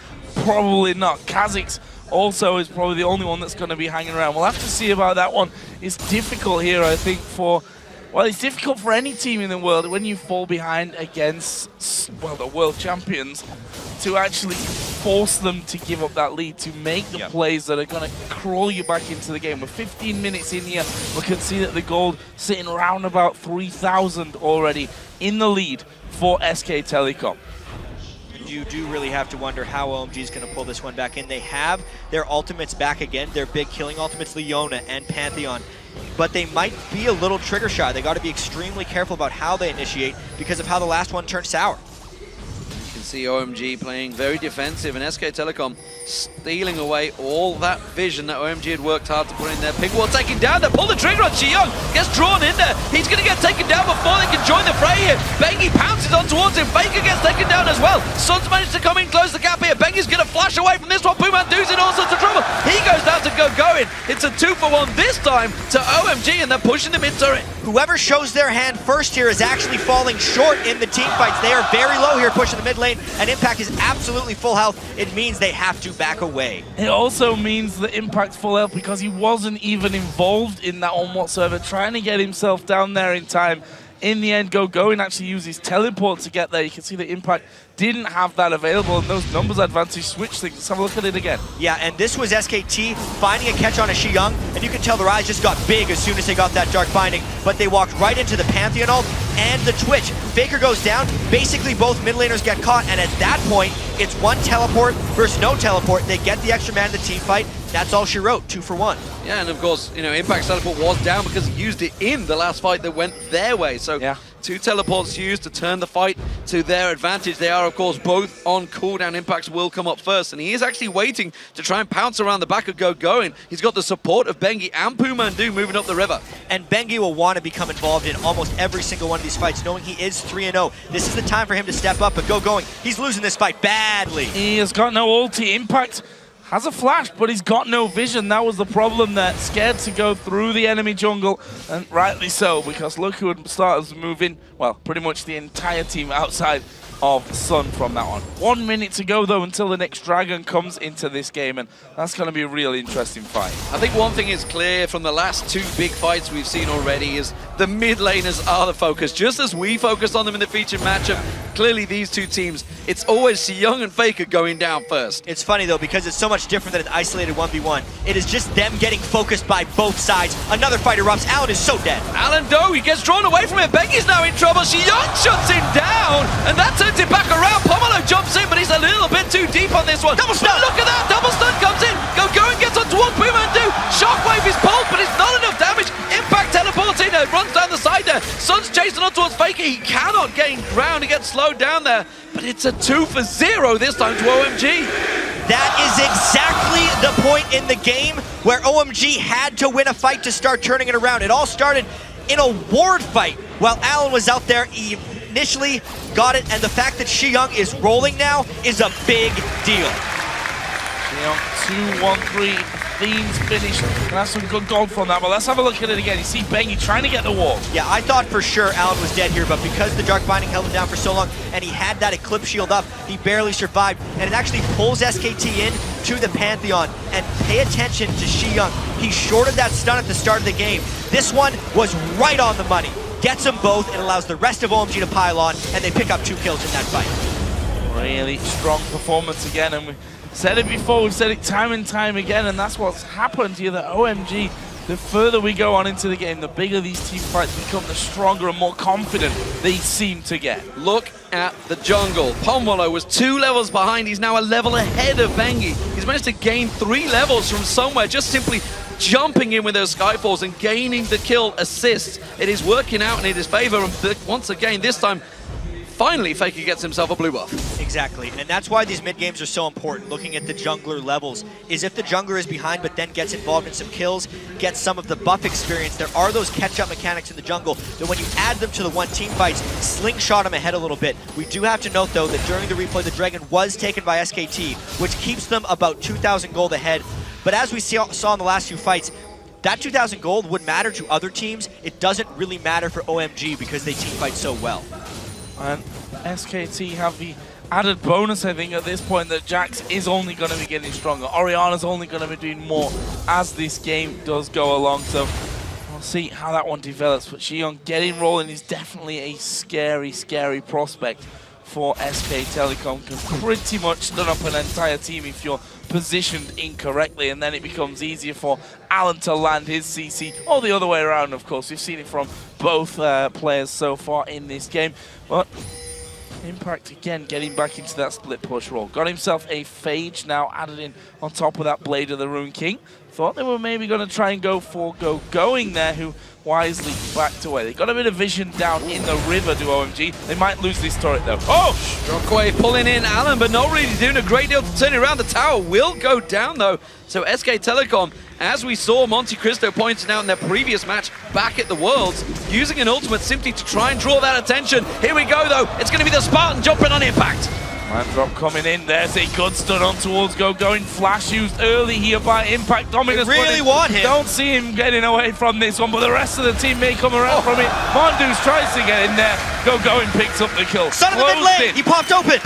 Probably not. Kha'Zix also is probably the only one that's going to be hanging around. We'll have to see about that one. It's difficult here, I think, well, it's difficult for any team in the world when you fall behind against, well, the world champions, to actually force them to give up that lead, to make the plays that are going to crawl you back into the game. We're 15 minutes in here. We can see that the gold sitting around about 3,000 already in the lead for SK Telecom. You do really have to wonder how OMG is going to pull this one back in. They have their ultimates back again, their big killing ultimates, Leona and Pantheon, but they might be a little trigger shy. They got to be extremely careful about how they initiate because of how the last one turned sour. You can see OMG playing very defensive, and SK Telecom stealing away all that vision that OMG had worked hard to put in there. Pigwall taken down, they pull the trigger on Xion, gets drawn in there. He's going to get taken down before they can join the fray here. Bengi pounces on towards him, Faker gets taken down as well. Sun's managed to come in, close the gap here. Bengi's going to flash away from this one. Pumandu's in all sorts of trouble. He goes down to GoGoing. It's a 2-for-1 this time to OMG, and they're pushing the mid-turret. Whoever shows their hand first here is actually falling short in the team fights. They are very low here pushing the mid lane, and Impact is absolutely full health. It means they have to back away. It also means that Impact's full health because he wasn't even involved in that one whatsoever, trying to get himself down there in time. In the end, GoGoing actually used his teleport to get there. You can see that Impact didn't have that available, and those numbers advantage switch things. Let's have a look at it again. Yeah, and this was SKT finding a catch on a Xion, and you can tell their eyes just got big as soon as they got that Dark Binding, but they walked right into the Pantheon ult and the Twitch. Faker goes down, basically both mid laners get caught, and at that point, it's one teleport versus no teleport. They get the extra man in the team fight. That's all she wrote, 2-for-1. Yeah, and of course, you know, Impact's teleport was down because he used it in the last fight that went their way. So two teleports used to turn the fight to their advantage. They are, of course, both on cooldown. Impacts will come up first, and he is actually waiting to try and pounce around the back of GoGoing. He's got the support of Bengi and Pumandu moving up the river. And Bengi will want to become involved in almost every single one of these fights, knowing he is 3-0. This is the time for him to step up, but GoGoing, he's losing this fight badly. He has got no ulti. Impact has a flash, but he's got no vision. That was the problem there. Scared to go through the enemy jungle, and rightly so, because look who had started to move in, well, pretty much the entire team outside of Sun from that on. 1 minute to go, though, until the next Dragon comes into this game, and that's going to be a really interesting fight. I think one thing is clear from the last 2 big fights we've seen already is the mid laners are the focus. Just as we focused on them in the featured matchup, clearly these two teams, it's always Young and Faker going down first. It's funny though, because it's so much different than an isolated 1v1. It is just them getting focused by both sides. Another fight erupts. Alan is so dead. Alan Doe, he gets drawn away from it. Bengi's now in trouble. Young shuts him down, and that turns it back around. Pomelo jumps in, but he's a little bit too deep on this one. Double stun! Look at that, double stun comes in. Going gets on towards Boomerang. Shockwave is pulled, but it's not enough damage. Impact teleports in, runs down the side there. Sun's chasing on towards Faker. He cannot gain ground. He gets slowed down there, but it's a 2-for-0 this time to OMG. That is exactly the point in the game where OMG had to win a fight to start turning it around. It all started in a ward fight while Alan was out there. He initially got it, and the fact that Young is rolling now is a big deal. Young 2-1-3. Themes finished, and that's some good gold from that, but let's have a look at it again. You see Bengi trying to get the wall. Yeah, I thought for sure Alan was dead here, but because the Dark Binding held him down for so long, and he had that Eclipse Shield up, he barely survived, and it actually pulls SKT in to the Pantheon, and pay attention to Young. He shorted that stun at the start of the game. This one was right on the money. Gets them both, and allows the rest of OMG to pile on, and they pick up 2 kills in that fight. Really strong performance again, and we said it before, we've said it time and time again, and that's what's happened here. The OMG, the further we go on into the game, the bigger these team fights become, the stronger and more confident they seem to get. Look at the jungle. Pomelo was 2 levels behind. He's now a level ahead of Bengi. He's managed to gain 3 levels from somewhere, just simply jumping in with those Skyfalls and gaining the kill assists. It is working out in his favor, and once again, this time, finally, Faker gets himself a blue buff. Exactly, and that's why these mid games are so important, looking at the jungler levels, is if the jungler is behind but then gets involved in some kills, gets some of the buff experience, there are those catch-up mechanics in the jungle that when you add them to the one-team fights, slingshot them ahead a little bit. We do have to note, though, that during the replay, the Dragon was taken by SKT, which keeps them about 2,000 gold ahead. But as we saw in the last few fights, that 2,000 gold would matter to other teams. It doesn't really matter for OMG because they team fight so well. And SKT have the added bonus, I think, at this point, that Jax is only going to be getting stronger. Orianna's only going to be doing more as this game does go along. So we'll see how that one develops. But Xion getting rolling is definitely a scary, scary prospect for SK Telecom. Can pretty much stun up an entire team if you're positioned incorrectly, and then it becomes easier for Alan to land his CC, or the other way around, of course. We've seen it from both players so far in this game. But Impact again getting back into that split push role. Got himself a Phage now added in on top of that Blade of the Rune King. Thought they were maybe going to try and go for going there, who wisely backed away. They got a bit of vision down in the river to OMG. They might lose this turret though. Oh! Shockwave pulling in Alan, but not really doing a great deal to turn it around. The tower will go down though. So SK Telecom, as we saw Monte Cristo pointing out in their previous match back at the Worlds, using an ultimate simply to try and draw that attention. Here we go though. It's going to be the Spartan jumping on Impact. Man drop coming in. There's a good stun on towards going. Flash used early here by Impact. Dominus really want him. Don't see him getting away from this one, but the rest of the team may come around from it. Mondoos tries to get in there. Going picks up the kill. Son of the mid lane. He popped open.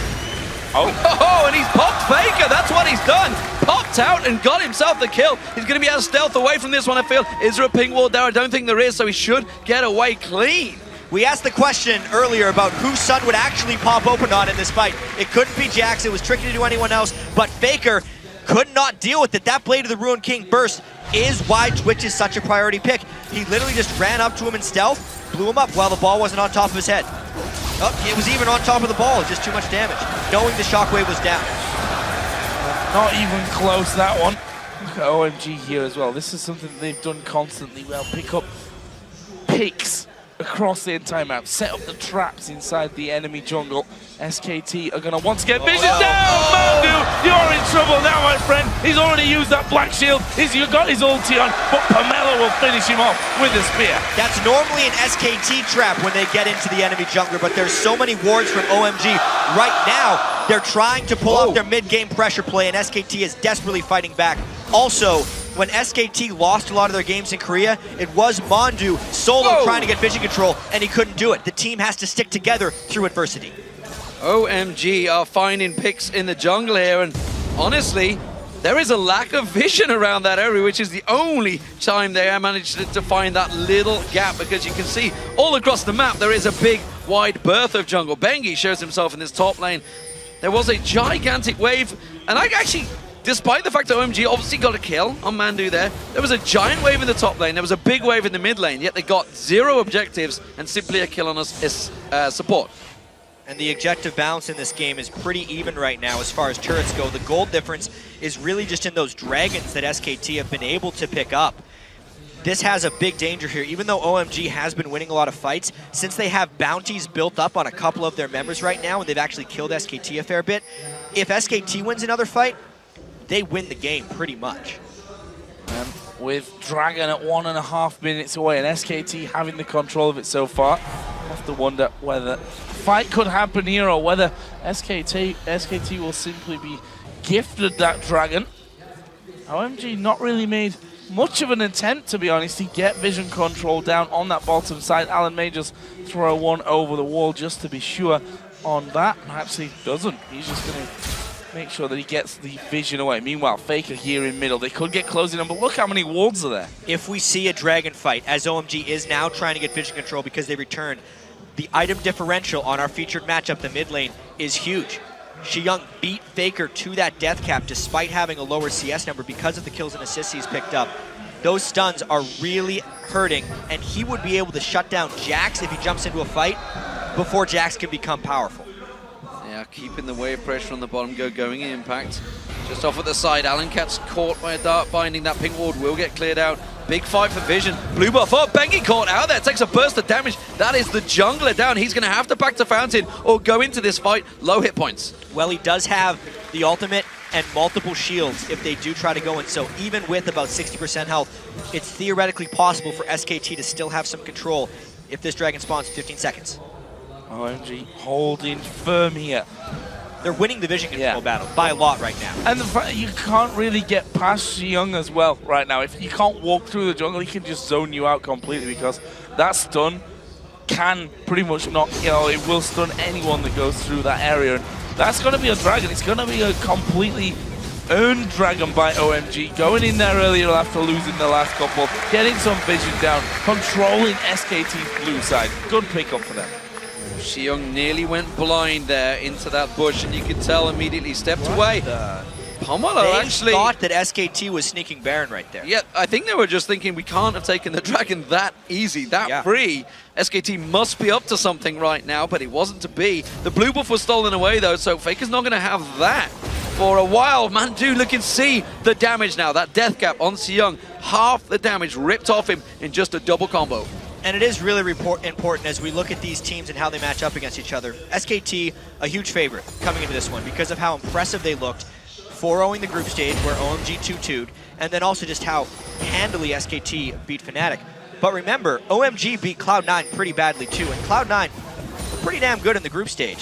Oh, and he's popped Faker. That's what he's done. Popped out and got himself the kill. He's going to be able to stealth away from this one, I feel. Is there a ping ward there? I don't think there is, so he should get away clean. We asked the question earlier about who Sun would actually pop open on in this fight. It couldn't be Jax, it was tricky to do anyone else, but Faker could not deal with it. That Blade of the Ruined King burst is why Twitch is such a priority pick. He literally just ran up to him in stealth, blew him up while the ball wasn't on top of his head. Oh, it was even on top of the ball, just too much damage, knowing the shockwave was down. Not even close, that one. Look at OMG here as well. This is something they've done constantly well. Pick up picks across the entire map, set up the traps inside the enemy jungle. SKT are going to once again vision down! Mandu, you're in trouble now, my friend. He's already used that black shield. He's got his ulti on, but Pamela will finish him off with a spear. That's normally an SKT trap when they get into the enemy jungler, but there's so many wards from OMG. Right now, they're trying to pull off their mid-game pressure play, and SKT is desperately fighting back. Also, when SKT lost a lot of their games in Korea, it was Mandu solo trying to get vision control, and he couldn't do it. The team has to stick together through adversity. OMG are finding picks in the jungle here, and honestly, there is a lack of vision around that area, which is the only time they managed to find that little gap, because you can see all across the map there is a big wide berth of jungle. Bengi shows himself in this top lane. There was a gigantic wave, and despite the fact that OMG obviously got a kill on Mandu there was a giant wave in the top lane, there was a big wave in the mid lane, yet they got 0 objectives and simply a kill on us support. And the objective balance in this game is pretty even right now as far as turrets go. The gold difference is really just in those dragons that SKT have been able to pick up. This has a big danger here. Even though OMG has been winning a lot of fights, since they have bounties built up on a couple of their members right now, and they've actually killed SKT a fair bit, if SKT wins another fight, they win the game pretty much. With Dragon at 1.5 minutes away and SKT having the control of it so far, I have to wonder whether fight could happen here or whether SKT will simply be gifted that Dragon. OMG not really made much of an attempt, to be honest, to get vision control down on that bottom side. Alan may just throw one over the wall just to be sure on that. Perhaps he doesn't. He's just going to make sure that he gets the vision away. Meanwhile, Faker here in middle. They could get closing in, but look how many wards are there. If we see a Dragon fight, as OMG is now trying to get vision control because they returned, the item differential on our featured matchup, the mid lane, is huge. Xiyoung beat Faker to that death cap despite having a lower CS number because of the kills and assists he's picked up. Those stuns are really hurting, and he would be able to shut down Jax if he jumps into a fight before Jax can become powerful. Yeah, keeping the wave pressure on the bottom going in Impact. Just off at the side, Alan gets caught by a dart binding. That pink ward will get cleared out. Big fight for vision. Blue buff up. Bengi caught out there. Takes a burst of damage. That is the jungler down. He's going to have to back to Fountain or go into this fight low hit points. Well, he does have the ultimate and multiple shields if they do try to go in. So even with about 60% health, it's theoretically possible for SKT to still have some control if this Dragon spawns in 15 seconds. OMG holding firm here. They're winning the vision control battle by a lot right now. And the fact you can't really get past Xiyoung as well right now. If you can't walk through the jungle, he can just zone you out completely, because that stun can pretty much knock, it will stun anyone that goes through that area. And that's going to be a Dragon. It's going to be a completely earned Dragon by OMG. Going in there earlier after losing the last couple, getting some vision down, controlling SKT's blue side. Good pickup for them. Xiyoung nearly went blind there into that bush, and you could tell immediately stepped away. Pamela they actually thought that SKT was sneaking Baron right there. Yeah, I think they were just thinking we can't have taken the Dragon that easy, that free. SKT must be up to something right now, but it wasn't to be. The blue buff was stolen away though, so Faker's not going to have that for a while. Mandu, look and see the damage now. That death cap on Xiyoung, half the damage ripped off him in just a double combo. And it is really important as we look at these teams and how they match up against each other. SKT, a huge favorite coming into this one because of how impressive they looked 4-0ing the group stage where OMG 2-2'd, and then also just how handily SKT beat Fnatic. But remember, OMG beat Cloud9 pretty badly too, and Cloud9 were pretty damn good in the group stage.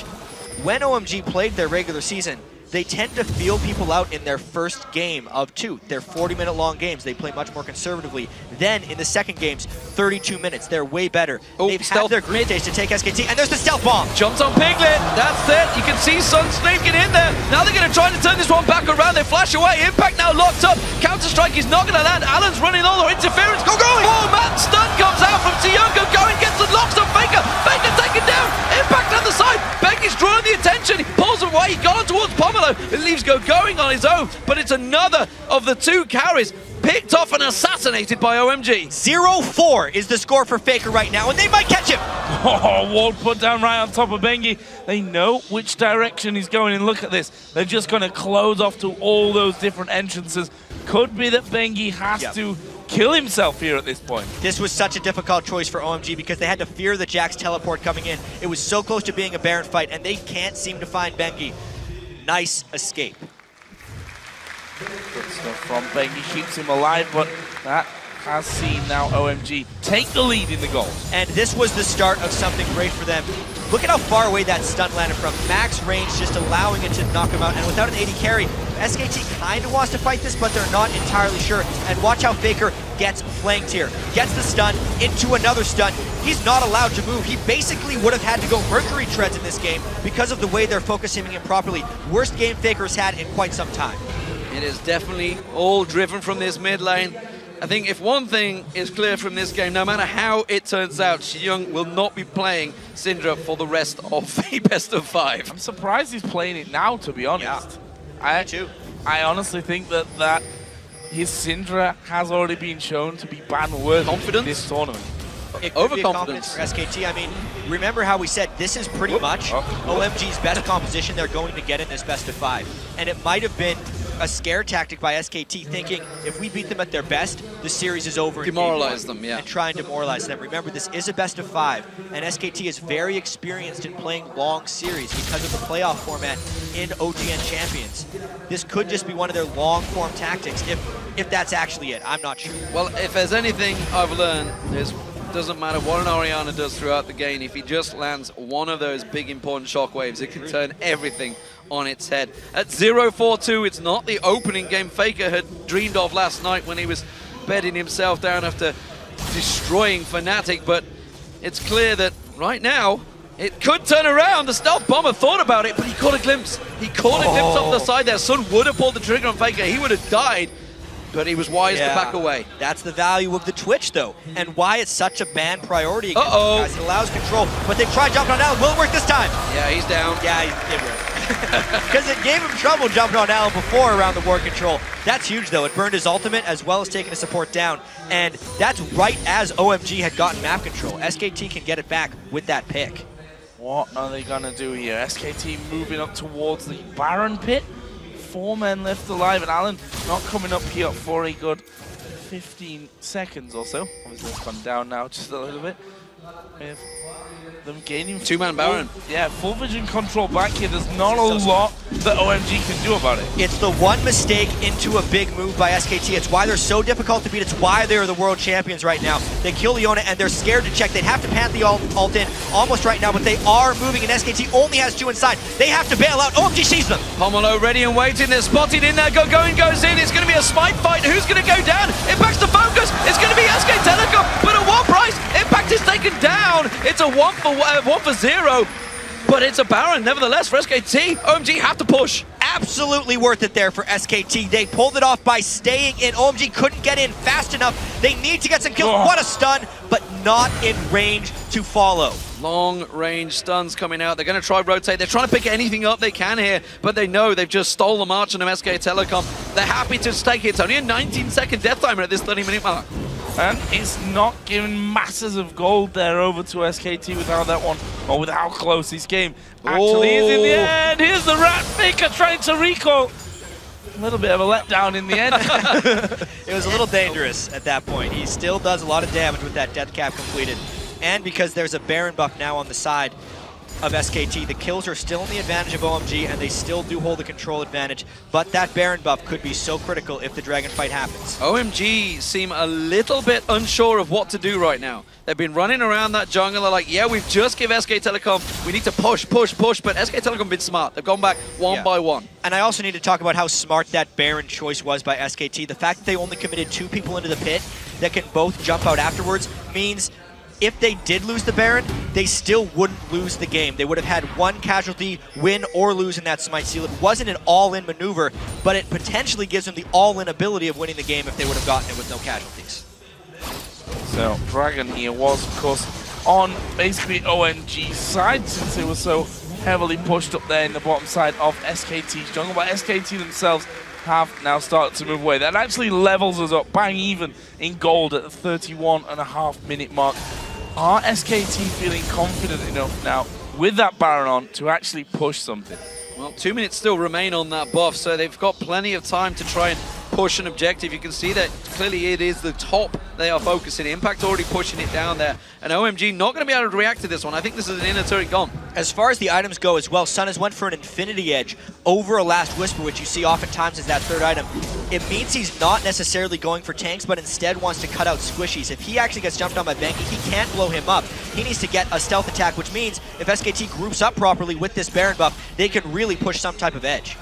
When OMG played their regular season, they tend to feel people out in their first game of 2. They're 40-minute long games. They play much more conservatively. Then in the second games, 32 minutes. They're way better. They've had their group stage to take SKT, and there's the stealth bomb. Jumps on Piglet. That's it. You can see Sun sneaking in there. Now they're going to try to turn this one back around. They flash away. Impact now locked up. Counter-strike is not going to land. Alan's running all the interference. Go going. Oh, man. Stun comes out from Xiyoung. Go going. Gets the locks on Faker. Faker taken down. Impact on the side. Bengi's drawing the attention. He pulls him away. He got on towards Pomelo. It leaves Go going on his own, but it's another of the 2 carries picked off and assassinated by OMG. 0-4 is the score for Faker right now, and they might catch him. Oh, ward put down right on top of Bengi. They know which direction he's going, and look at this. They're just going to close off to all those different entrances. Could be that Bengi has to kill himself here at this point. This was such a difficult choice for OMG because they had to fear the Jax teleport coming in. It was so close to being a Baron fight, and they can't seem to find Bengi. Nice escape. Good stuff from Bengi, keeps him alive, but that has seen now OMG take the lead in the gold. And this was the start of something great for them. Look at how far away that stun landed from. Max range just allowing it to knock him out. And without an AD carry, SKT kind of wants to fight this, but they're not entirely sure. And watch how Faker gets flanked here. Gets the stun into another stun. He's not allowed to move. He basically would have had to go Mercury Treads in this game because of the way they're focusing him properly. Worst game Faker's had in quite some time. It is definitely all driven from this mid lane. I think if one thing is clear from this game, no matter how it turns out, Young will not be playing Syndra for the rest of the best of 5. I'm surprised he's playing it now, to be honest. Yeah. I honestly think that his Syndra has already been shown to be ban-worthy Confidence? this tournament. It could be a confidence for SKT. I mean, remember how we said this is pretty much OMG's best composition they're going to get in this best of 5. And it might have been a scare tactic by SKT, thinking if we beat them at their best, the series is over. Demoralize them, yeah. And try and demoralize them. Remember, this is a best of 5, and SKT is very experienced in playing long series because of the playoff format in OGN Champions. This could just be one of their long-form tactics, if that's actually it. I'm not sure. Well, if there's anything I've learned, it doesn't matter what an Orianna does throughout the game. If he just lands one of those big important shockwaves, it can turn everything on its head. At 0-4-2, it's not the opening game Faker had dreamed of last night when he was bedding himself down after destroying Fnatic, but it's clear that right now, it could turn around. The stealth bomber thought about it, but he caught a glimpse. He caught a glimpse off the side there. Sun would have pulled the trigger on Faker. He would have died, but he was wise to back away. That's the value of the Twitch, though, and why it's such a ban priority against these guys. It allows control, but they tried jumping on Allen. Will it work this time? Yeah, he's down. Yeah, it will. Because it gave him trouble jumping on Allen before around the ward control. That's huge, though. It burned his ultimate as well as taking a support down, and that's right as OMG had gotten map control. SKT can get it back with that pick. What are they going to do here? SKT moving up towards the Baron pit. 4 men left alive, and Allen not coming up here for a good 15 seconds or so. Obviously, it's gone down now just a little bit. With them gaining 2-man Baron. Full vision control back here. There's not a lot that OMG can do about it. It's the one mistake into a big move by SKT. It's why they're so difficult to beat. It's why they're the world champions right now. They kill Leona and they're scared to check. They'd have to pant the ult in almost right now, but they are moving, and SKT only has 2 inside. They have to bail out. OMG sees them. Pomelo ready and waiting. They're spotted in there. Going goes in. It's going to be a smite fight. Who's going to go down? Impact's the focus. It's going to be SK Telecom, but at what price? Impact is taken down. It's a 1 for 0, but it's a Baron nevertheless for SKT. OMG have to push. Absolutely worth it there for SKT. They pulled it off by staying in. OMG couldn't get in fast enough. They need to get some kills. What a stun, but not in range to follow. Long range stuns coming out. They're going to try rotate. They're trying to pick anything up they can here, but they know they've just stole the march on them, SK Telecom. They're happy to stake it. It's only a 19-second death timer at this 30-minute mark. And it's not giving masses of gold there over to SKT with how that one, or with how close this game actually is in the end. Here's the Rat Faker trying to recall. A little bit of a letdown in the end. It was a little dangerous at that point. He still does a lot of damage with that death cap completed. And because there's a Baron buff now on the side of SKT, the kills are still in the advantage of OMG, and they still do hold the control advantage, but that Baron buff could be so critical if the dragon fight happens. OMG seem a little bit unsure of what to do right now. They've been running around that jungle. They're like, yeah, we've just give SK Telecom, we need to push, but SK Telecom have been smart. They've gone back one by one. And I also need to talk about how smart that Baron choice was by SKT. The fact that they only committed 2 people into the pit that can both jump out afterwards means if they did lose the Baron, they still wouldn't lose the game. They would have had 1 casualty, win or lose in that Smite Seal. It wasn't an all-in maneuver, but it potentially gives them the all-in ability of winning the game if they would have gotten it with no casualties. So Dragon here was, of course, on basically OMG's side, since it was so heavily pushed up there in the bottom side of SKT's jungle. But SKT themselves have now started to move away. That actually levels us up bang even in gold at the 31.5-minute mark. Are SKT feeling confident enough now with that Baron on to actually push something? Well, 2 minutes still remain on that buff, so they've got plenty of time to try and push an objective. You can see that clearly it is the top they are focusing. Impact already pushing it down there. And OMG not going to be able to react to this one. I think this is an inner turret gone. As far as the items go as well, Sun has went for an Infinity Edge over a Last Whisper, which you see oftentimes as that third item. It means he's not necessarily going for tanks, but instead wants to cut out squishies. If he actually gets jumped on by Bengi, he can't blow him up. He needs to get a stealth attack, which means if SKT groups up properly with this Baron buff, they can really push some type of edge.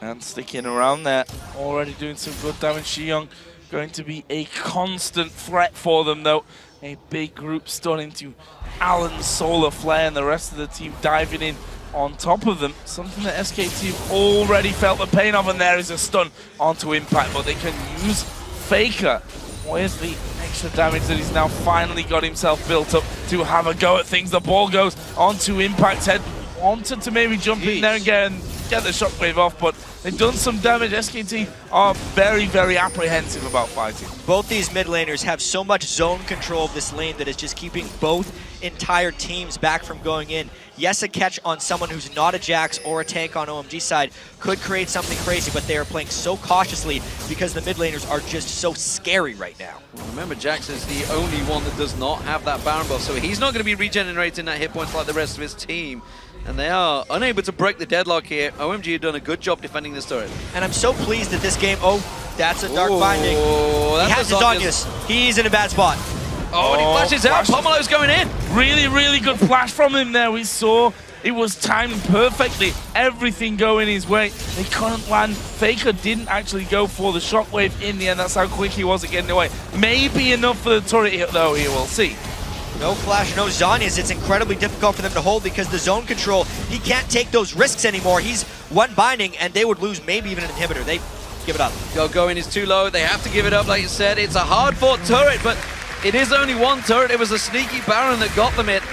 And sticking around there, already doing some good damage. Xiong going to be a constant threat for them, though. A big group stun into Alan's Solar Flare and the rest of the team diving in on top of them. Something that SKT have already felt the pain of, and there is a stun onto Impact, but they can use Faker. Where's the extra damage that he's now finally got himself built up to have a go at things? The ball goes onto Impact's head. Wanted to maybe jump in there and get the shockwave off, but they've done some damage. SKT are very, very apprehensive about fighting. Both these mid laners have so much zone control of this lane that is just keeping both entire teams back from going in. Yes, a catch on someone who's not a Jax or a tank on OMG side could create something crazy, but they are playing so cautiously because the mid laners are just so scary right now. Remember, Jax is the only one that does not have that Baron buff, so he's not going to be regenerating that hit points like the rest of his team. And they are unable to break the deadlock here. OMG have done a good job defending this turret. And I'm so pleased that this game, oh, that's a Dark Binding. He has his Zhonya's. He's in a bad spot. Oh, and he flashes out. Pomelo's going in. Really, really good flash from him there. We saw it was timed perfectly. Everything going his way. They couldn't land. Faker didn't actually go for the shockwave in the end. That's how quick he was at getting away. Maybe enough for the turret hit, though, here we'll see. No flash, no Zhonya's. It's incredibly difficult for them to hold because the zone control, he can't take those risks anymore. He's one binding and they would lose maybe even an inhibitor. They give it up. Going is too low. They have to give it up, like you said. It's a hard-fought turret, but it is only one turret. It was a sneaky Baron that got them it.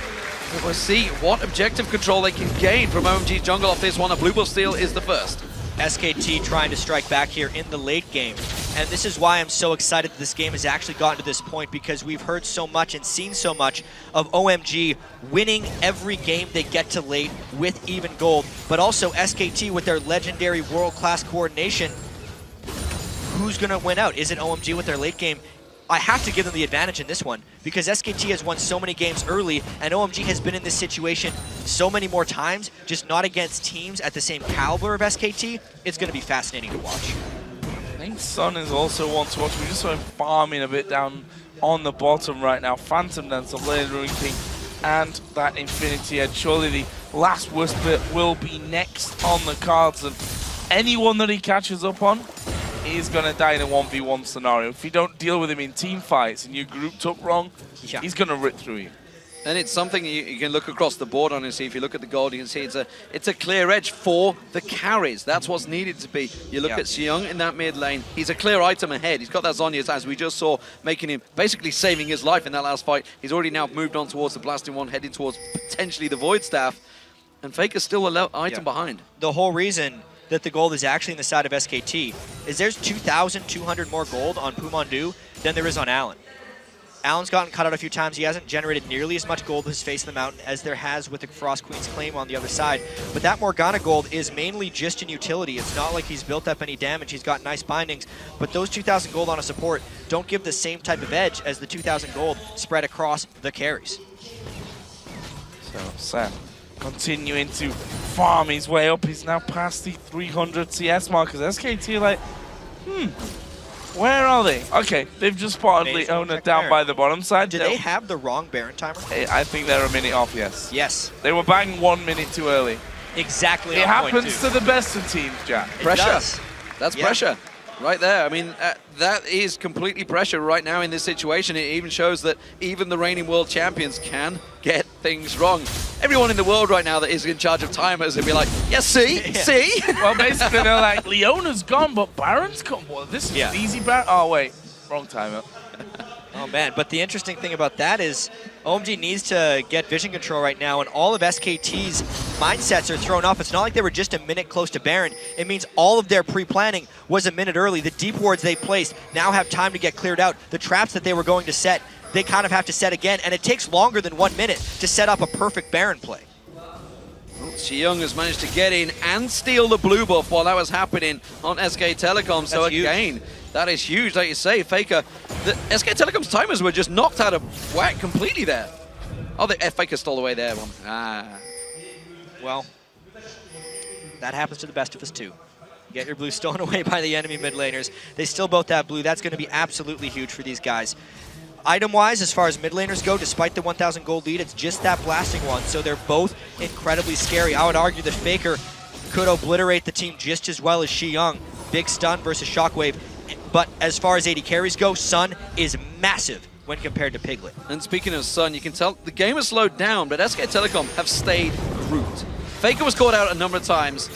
We'll see what objective control they can gain from OMG's jungle off this one. A blue buff steal is the first. SKT trying to strike back here in the late game. And this is why I'm so excited that this game has actually gotten to this point, because we've heard so much and seen so much of OMG winning every game they get to late with even gold, but also SKT with their legendary world-class coordination. Who's going to win out? Is it OMG with their late game? I have to give them the advantage in this one because SKT has won so many games early and OMG has been in this situation so many more times, just not against teams at the same caliber of SKT. It's going to be fascinating to watch. I think Sun is also one to watch. We just saw him farming a bit down on the bottom right now. Phantom Dancer, Blade Rune King, and that Infinity Edge. Surely the Last Whisper will be next on the cards, and anyone that he catches up on, he's going to die in a 1v1 scenario. If you don't deal with him in team fights and you're grouped up wrong, he's going to rip through you. And it's something you can look across the board on and see. If you look at the gold, you can see it's a clear edge for the carries. That's what's needed to be. You look at Xiong in that mid lane. He's a clear item ahead. He's got that Zhonya's, as we just saw, making him basically saving his life in that last fight. He's already now moved on towards the blasting one, heading towards potentially the Void Staff. And Faker's still an item behind. The whole reason that the gold is actually in the side of SKT is there's 2,200 more gold on Pumondu than there is on Alan. Alan's gotten cut out a few times. He hasn't generated nearly as much gold with his face in the mountain as there has with the Frost Queen's claim on the other side. But that Morgana gold is mainly just in utility. It's not like he's built up any damage. He's got nice bindings. But those 2,000 gold on a support don't give the same type of edge as the 2,000 gold spread across the carries. So Sam continuing to farm his way up. He's now past the 300 CS mark as SKT like, where are they? Okay, they've just spotted Leona down by the bottom side. Do they have the wrong Baron timer? I think they're a minute off, yes. Yes. They were banging 1 minute too early. Exactly. It happens to the best of teams, Jack. Pressure. That's pressure. Right there. I mean, that is completely pressure right now in this situation. It even shows that even the reigning world champions can get things wrong. Everyone in the world right now that is in charge of timers would be like, see? Well, basically they're like, Leona's gone, but Baron's come. Well, this is easy Baron. Oh, wait. Wrong timer. Oh, man. But the interesting thing about that is OMG needs to get vision control right now, and all of SKT's mindsets are thrown off. It's not like they were just a minute close to Baron. It means all of their pre-planning was a minute early. The deep wards they placed now have time to get cleared out. The traps that they were going to set, they kind of have to set again, and it takes longer than 1 minute to set up a perfect Baron play. Xiyoung has managed to get in and steal the blue buff while that was happening on SK Telecom. So again, that is huge. Like you say, Faker, the SK Telecom's timers were just knocked out of whack completely there. Oh, Faker stole away there one. Well, that happens to the best of us too. Get your blue stolen away by the enemy mid laners. They still both have blue. That's going to be absolutely huge for these guys. Item-wise, as far as mid laners go, despite the 1,000 gold lead, it's just that blasting one, so they're both incredibly scary. I would argue that Faker could obliterate the team just as well as Xiyoung. Big stun versus Shockwave. But as far as AD carries go, Sun is massive when compared to Piglet. And speaking of Sun, you can tell the game has slowed down, but SK Telecom have stayed grouped. Faker was caught out a number of times,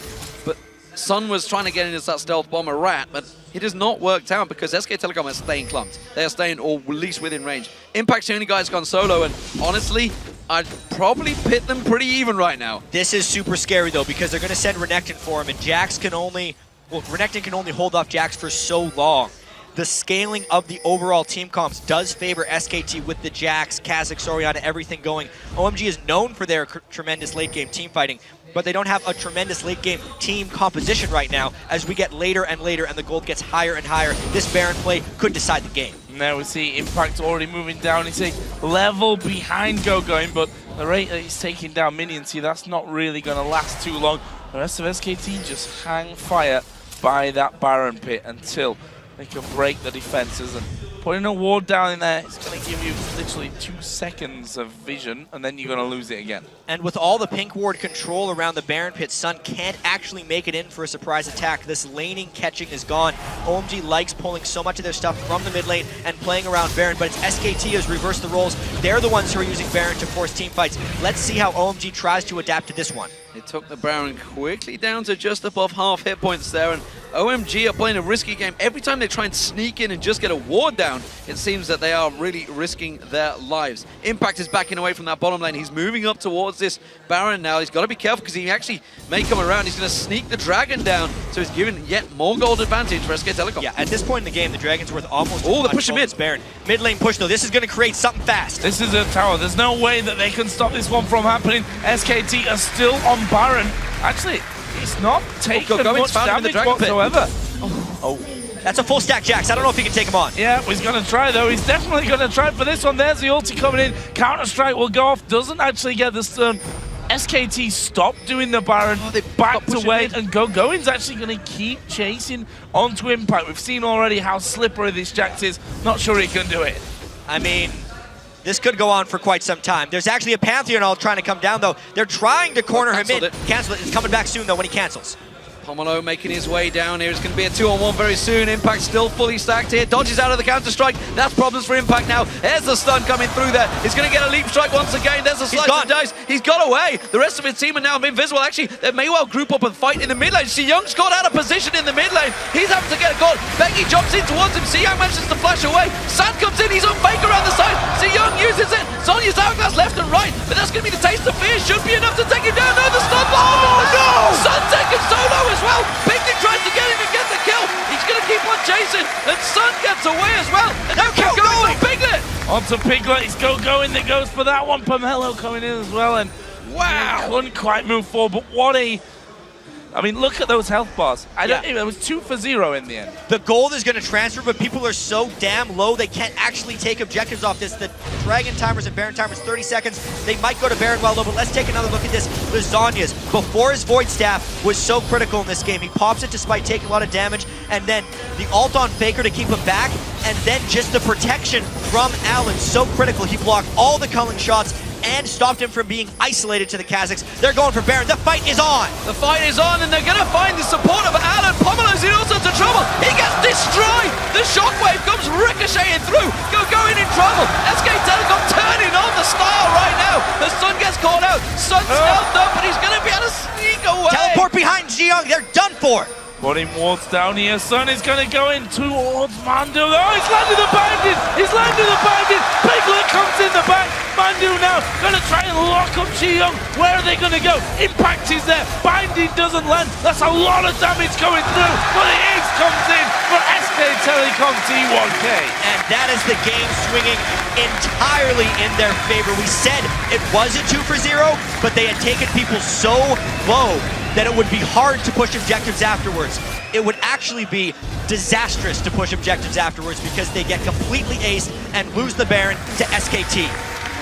but Sun was trying to get into that stealth bomber rat, but it has not worked out because SK Telecom is staying clumped. They are staying or at least within range. Impact's the only guy who's gone solo, and honestly, I'd probably pit them pretty even right now. This is super scary though, because they're going to send Renekton for him, and Jax can only, well, Renekton can only hold off Jax for so long. The scaling of the overall team comps does favor SKT with the Jax, Kha'Zix, Orianna, everything going. OMG is known for their tremendous late game team fighting, but they don't have a tremendous late game team composition right now. As we get later and later and the gold gets higher and higher, this Baron play could decide the game. Now we see Impact already moving down. He's a level behind GoGoing, but the rate that he's taking down minions here, that's not really going to last too long. The rest of SKT just hang fire by that Baron pit until they can break the defenses, and putting a ward down in there is going to give you literally 2 seconds of vision, and then you're going to lose it again. And with all the pink ward control around the Baron pit, Sun can't actually make it in for a surprise attack. This laning catching is gone. OMG likes pulling so much of their stuff from the mid lane and playing around Baron, but it's SKT has reversed the roles. They're the ones who are using Baron to force team fights. Let's see how OMG tries to adapt to this one. They took the Baron quickly down to just above half hit points there, and OMG are playing a risky game. Every time they try and sneak in and just get a ward down, it seems that they are really risking their lives. Impact is backing away from that bottom lane. He's moving up towards this Baron now. He's got to be careful because he actually may come around. He's going to sneak the Dragon down, so he's giving yet more gold advantage for SK Telecom. Yeah, at this point in the game, the Dragon's worth almost they're pushing mid. Baron. Mid lane push though, this is going to create something fast. This is a tower. There's no way that they can stop this one from happening. SKT are still on Baron. Actually, he's not taking much damage whatsoever. Oh, that's a full stack Jax. I don't know if he can take him on. Yeah, he's going to try though. He's definitely going to try for this one. There's the ulti coming in. Counter-Strike will go off. Doesn't actually get the stun. SKT stopped doing the Baron. They backed away, and GoGoing's actually going to keep chasing onto Impact. We've seen already how slippery this Jax is. Not sure he can do it. I mean, this could go on for quite some time. There's actually a Pantheon all trying to come down, though. They're trying to corner him in. Cancel it. It's coming back soon, though, when he cancels. Pomelo making his way down here. It's going to be a 2-on-1 very soon. Impact still fully stacked here. Dodges out of the counter-strike. That's problems for Impact now. There's the stun coming through there. He's going to get a leap strike once again. There's a slice of dice. He's got away. The rest of his team are now invisible. Actually, they may well group up and fight in the mid lane. Xiyoung's got out of position in the mid lane. He's having to get a goal. Becky jumps in towards him. Xiyoung manages to flash away. Sand comes in. He's on Faker around the side. Xiyoung uses it. Sonya's hourglass left and right. But that's going to be the taste of fear. Should be enough to take him down. No, the stun bomb. Oh, no! Sun taken solo as well. Tries to get him and get the kill. He's going to keep on chasing, and Sun gets away as well. And now GoGoing on Piglet. Onto Piglet, it's GoGoing that goes for that one. Pomelo coming in as well, and wow, couldn't quite move forward. But what a... I mean, look at those health bars. I don't even, it was 2 for 0 in the end. The gold is going to transfer, but people are so damn low, they can't actually take objectives off this. The Dragon timers and Baron timers, 30 seconds. They might go to Baron well, though, but let's take another look at this. The Zhonya's, before his Void Staff, was so critical in this game. He pops it despite taking a lot of damage, and then the ult on Faker to keep him back, and then just the protection from Allen, so critical. He blocked all the culling shots, and stopped him from being isolated to the Kha'Zix. They're going for Baron. The fight is on. The fight is on, and they're going to find the support of Allen. Pomelo's in all sorts of trouble. He gets destroyed. The shockwave comes ricocheting through. GoGoing in trouble. SK Telecom turning on the style right now. The Sun gets caught out. Sun's stealthed up, but he's going to be able to sneak away. Teleport behind Xiyoung. They're done for. Putting wards down here. Sun is going to go in towards Mandu. Oh, he's landed the bandit! He's landed the bandit! Piglet comes in the back. Mandu now going to try and lock up Xiyoung. Where are they going to go? Impact is there. Binding doesn't land. That's a lot of damage going through. But the ace comes in for SK SK Telecom T1K. And that is the game swinging entirely in their favor. We said it was a 2-for-0, but they had taken people so low that it would be hard to push objectives afterwards. It would actually be disastrous to push objectives afterwards because they get completely aced and lose the Baron to SKT.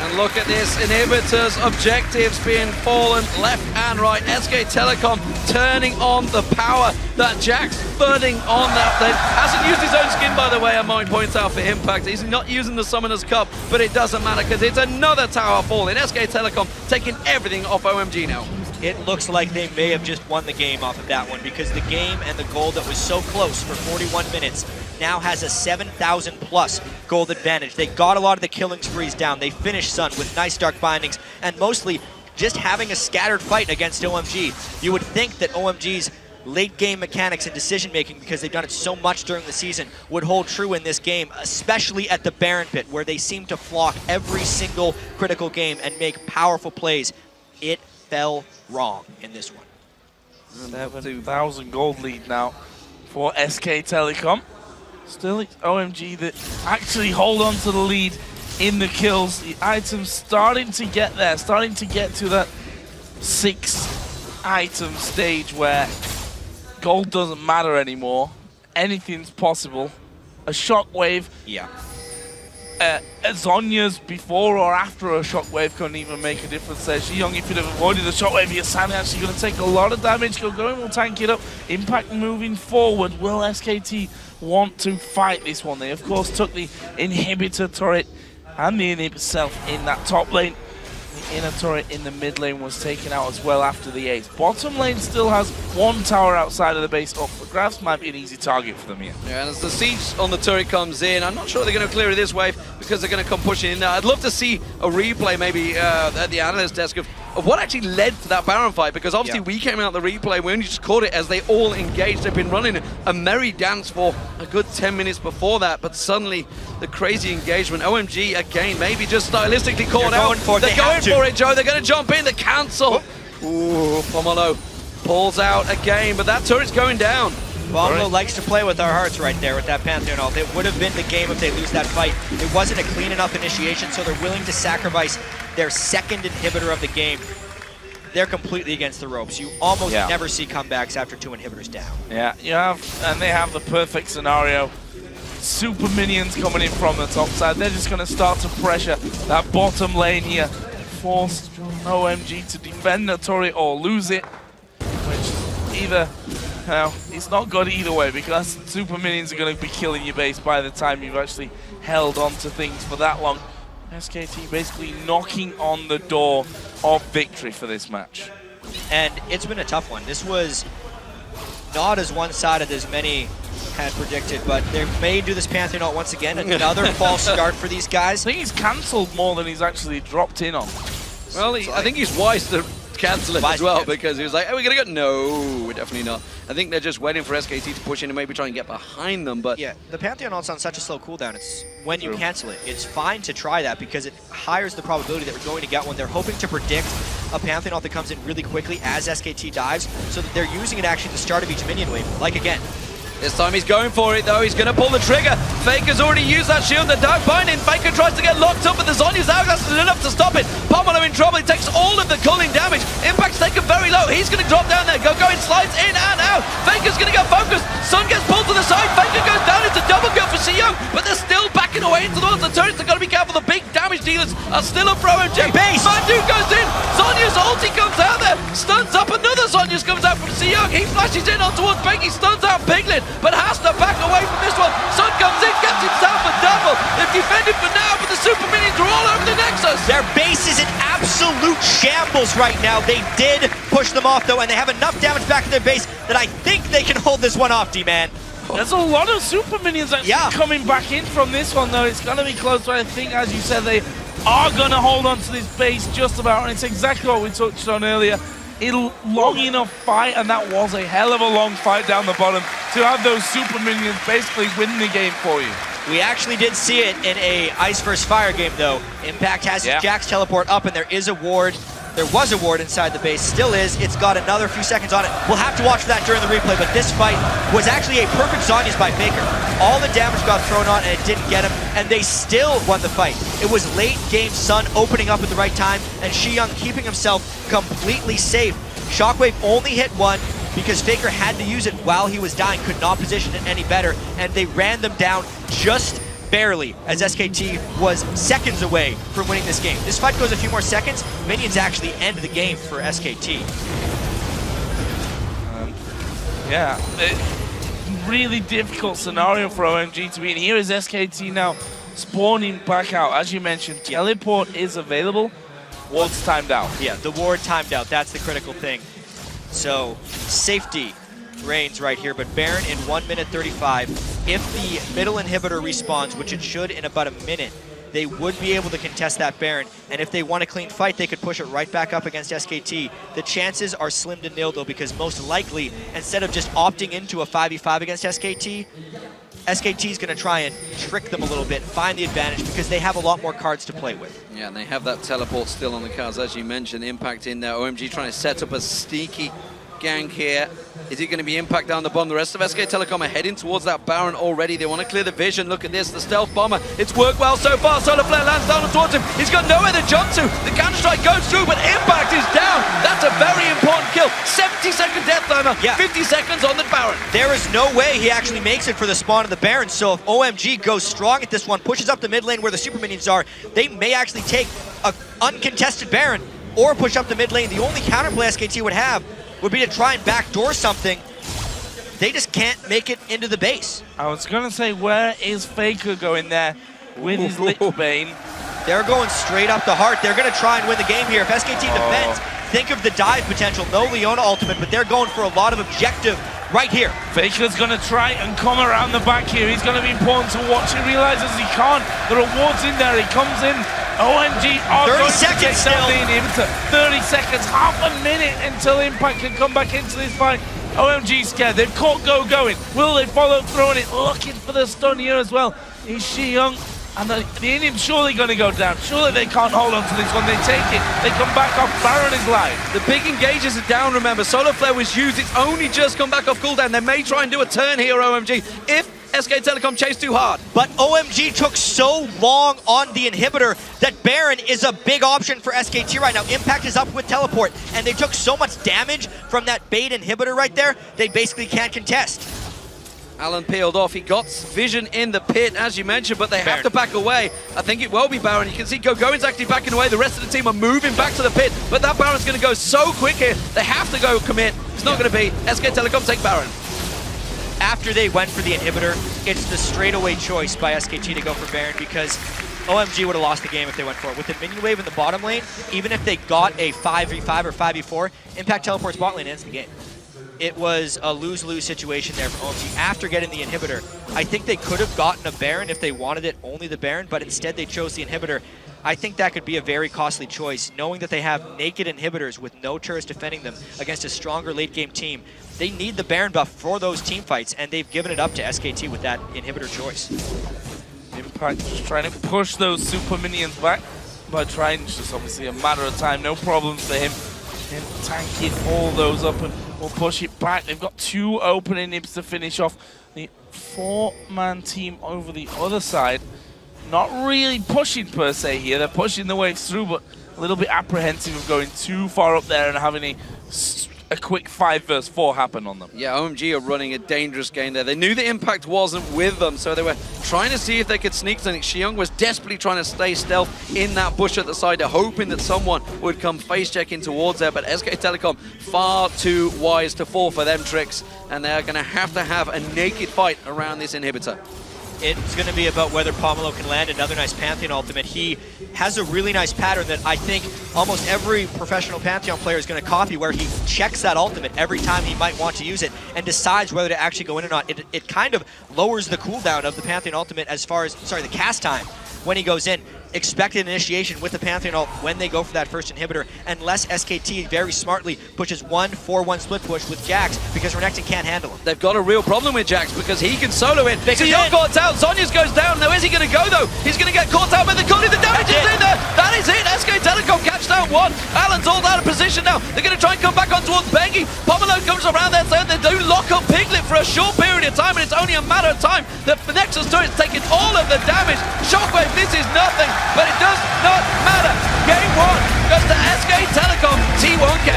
And look at this, inhibitors, objectives being fallen left and right. SK Telecom turning on the power that Jack's burning on that thing. Hasn't used his own skin, by the way, I might point out for Impact. He's not using the Summoner's Cup, but it doesn't matter because it's another tower falling. SK Telecom taking everything off OMG now. It looks like they may have just won the game off of that one because the game and the gold that was so close for 41 minutes now has a 7,000 plus gold advantage. They got a lot of the killing sprees down. They finished Sun with nice dark bindings and mostly just having a scattered fight against OMG. You would think that OMG's late game mechanics and decision making, because they've done it so much during the season, would hold true in this game, especially at the Baron pit where they seem to flock every single critical game and make powerful plays. It fell wrong in this one. 2,000 gold lead now for SK Telecom. Still it's OMG that actually hold on to the lead in the kills. The items starting to get there, starting to get to that 6 item stage where gold doesn't matter anymore. Anything's possible. A shockwave. Yeah. Zonya's before or after a shockwave couldn't even make a difference there. Xiong, if you'd have avoided the shockwave, Yasami actually going to take a lot of damage. Going will tank it up. Impact moving forward. Will SKT want to fight this one? They, of course, took the inhibitor turret and the inhib itself in that top lane. The inner turret in the mid lane was taken out as well after the ace. Bottom lane still has one tower outside of the base up for grabs. Might be an easy target for them here. Yeah, and as the siege on the turret comes in, I'm not sure they're going to clear it this wave because they're going to come pushing in now. I'd love to see a replay maybe at the analyst desk of what actually led to that Baron fight, because obviously we came out the replay, we only just caught it as they all engaged. They've been running a merry dance for a good 10 minutes before that, but suddenly the crazy engagement. OMG again, maybe just stylistically caught out. They're going for it, Joe. They're going to jump in, the cancel. Ooh, Pomelo pulls out again, but that turret's going down. Pomelo likes to play with our hearts right there with that Pantheon ult. It would have been the game if they lose that fight. It wasn't a clean enough initiation, so they're willing to sacrifice their second inhibitor of the game. They're completely against the ropes. You almost never see comebacks after 2 inhibitors down. Yeah, you have, and they have the perfect scenario. Super minions coming in from the top side. They're just going to start to pressure that bottom lane here. Force OMG to defend the turret or lose it, which either, it's not good either way, because super minions are going to be killing your base by the time you've actually held on to things for that long. SKT basically knocking on the door of victory for this match. And it's been a tough one. This was not as one-sided as many had predicted, but they may do this Pantheon ult once again. Another false start for these guys. I think he's cancelled more than he's actually dropped in on. Well, I think he's wise to cancel it as well, because he was like, are we going to go? No, we're definitely not. I think they're just waiting for SKT to push in and maybe try and get behind them, but... Yeah, the Pantheon ult's on such a slow cooldown. It's when you cancel it. It's fine to try that because it higher the probability that we're going to get one. They're hoping to predict a Pantheon ult that comes in really quickly as SKT dives, so that they're using it actually at the start of each minion wave. Like again. This time he's going for it though, he's going to pull the trigger. Faker's already used that shield, the dark binding. Faker tries to get locked up, but the Zonya's hourglass is enough to stop it. Pomelo in trouble, he takes all of the culling damage. Impact's taken very low, he's going to drop down there. Going slides in and out. Faker's going to get focused. Sun gets pulled to the side, Faker goes down, it's a double kill for Xiong, but they're still backing away into the turrets. They've got to be careful, the big damage dealers are still up for OMG. Mandu goes in, Zonya's ulti comes out there, stuns up, another Zonya's comes out from Xiong. He flashes in on towards Bengi, stuns out Piglet, but has to back away from this one. Sun comes in, gets himself a double. They've defended for now, but the super minions are all over the Nexus. Their base is in absolute shambles right now. They did push them off though, and they have enough damage back in their base that I think they can hold this one off, D-Man. There's a lot of super minions actually coming back in from this one though. It's going to be close, but I think, as you said, they are going to hold on to this base just about, and it's exactly what we touched on earlier. A long enough fight, and that was a hell of a long fight down the bottom to have those super minions basically win the game for you. We actually did see it in a Ice vs Fire game though. Impact has his Jax teleport up, and there is a ward There was a ward inside the base, still is. It's got another few seconds on it. We'll have to watch for that during the replay, but this fight was actually a perfect Zhonya's by Faker. All the damage got thrown on and it didn't get him, and they still won the fight. It was late game Sun opening up at the right time, and Shiyung keeping himself completely safe. Shockwave only hit one because Faker had to use it while he was dying, could not position it any better, and they ran them down just barely, as SKT was seconds away from winning this game. This fight goes a few more seconds, Minions actually end the game for SKT. Yeah, really difficult scenario for OMG to be in. Here is SKT now spawning back out. As you mentioned, teleport is available. Ward's timed out. Yeah, the ward timed out. That's the critical thing. So, safety reigns right here, but Baron in 1 minute 35. If the middle inhibitor respawns, which it should in about a minute, they would be able to contest that Baron. And if they want a clean fight, they could push it right back up against SKT. The chances are slim to nil, though, because most likely, instead of just opting into a 5v5 against SKT, SKT is going to try and trick them a little bit, find the advantage, because they have a lot more cards to play with. Yeah, and they have that teleport still on the cards, as you mentioned. Impact in there. OMG trying to set up a sneaky gank here. Is it going to be Impact down the bottom? The rest of SK Telecom are heading towards that Baron already. They want to clear the vision. Look at this, the stealth bomber. It's worked well so far. Solar Flare lands down towards him. He's got nowhere to jump to. The counter-strike goes through, but Impact is down. That's a very important kill. 70-second death timer, 50 seconds on the Baron. There is no way he actually makes it for the spawn of the Baron, so if OMG goes strong at this one, pushes up the mid lane where the super minions are, they may actually take an uncontested Baron or push up the mid lane. The only counterplay SKT would have would be to try and backdoor something. They just can't make it into the base. I was going to say, where is Faker going there with his Lich Bane? They're going straight up the heart. They're going to try and win the game here. If SKT defends, think of the dive potential. No Leona ultimate, but they're going for a lot of objective right here. Faker's going to try and come around the back here. He's going to be important to watch. He realizes he can't. There are wards in there. He comes in. OMG are 30 seconds still. 30 seconds, half a minute until Impact can come back into this fight. OMG scared. They've caught Go going. Will they follow through on it? Looking for the stun here as well. Is Shiyung and the Indians surely going to go down. Surely they can't hold on to this one. They take it. They come back off. Baron is live. The big engagers are down, remember. Solar Flare was used. It's only just come back off cooldown. They may try and do a turn here, OMG, if SK Telecom chase too hard. But OMG took so long on the inhibitor that Baron is a big option for SKT right now. Impact is up with teleport, and they took so much damage from that bait inhibitor right there, they basically can't contest. Alan peeled off. He got vision in the pit, as you mentioned, but they have to back away. I think it will be Baron. You can see Gogoin's actually backing away. The rest of the team are moving back to the pit, but that Baron's going to go so quick here. They have to go commit. It's not going to be. SK Telecom take Baron. After they went for the inhibitor, it's the straightaway choice by SKT to go for Baron, because OMG would have lost the game if they went for it. With the minion wave in the bottom lane, even if they got a 5v5 or 5v4, Impact teleports bot lane ends the game. It was a lose-lose situation there for OMG. After getting the inhibitor, I think they could have gotten a Baron if they wanted it, only the Baron, but instead they chose the inhibitor. I think that could be a very costly choice, knowing that they have naked inhibitors with no turrets defending them against a stronger late-game team. They need the Baron buff for those team fights, and they've given it up to SKT with that inhibitor choice. Impact just trying to push those super minions back, but trying just obviously a matter of time. No problems for him. Him tanking all those up and will push it back. They've got 2 open inhibs to finish off. The 4-man team over the other side. Not really pushing per se here. They're pushing the waves through, but a little bit apprehensive of going too far up there and having a quick 5 versus 4 happen on them. Yeah, OMG are running a dangerous game there. They knew the Impact wasn't with them, so they were trying to see if they could sneak something. Shiyung was desperately trying to stay stealth in that bush at the side, hoping that someone would come face checking towards there, but SK Telecom far too wise to fall for them tricks, and they're going to have a naked fight around this inhibitor. It's going to be about whether Pomelo can land another nice Pantheon ultimate. He has a really nice pattern that I think almost every professional Pantheon player is going to copy, where he checks that ultimate every time he might want to use it and decides whether to actually go in or not. It kind of lowers the cooldown of the Pantheon ultimate as far as, the cast time when he goes in. Expected initiation with the Pantheon ult when they go for that first inhibitor, unless SKT very smartly pushes 1-4-1 split push with Jax, because Renekton can't handle him. They've got a real problem with Jax because he can solo it. Shiyung got out, Zhonya's goes down. Now, where's he going to go though? He's going to get caught out by the Connie. The damage is in there. That is it. SK Telecom catch down one. Alan's all out of position now. They're going to try and come back on towards Bengi. Pomelo comes around there, so they do lock up Piglet for a short period of time, and it's only a matter of time that the Nexus turret's taking all of the damage. Shockwave misses nothing, but it does not matter. Game 1 goes to SK Telecom T1K.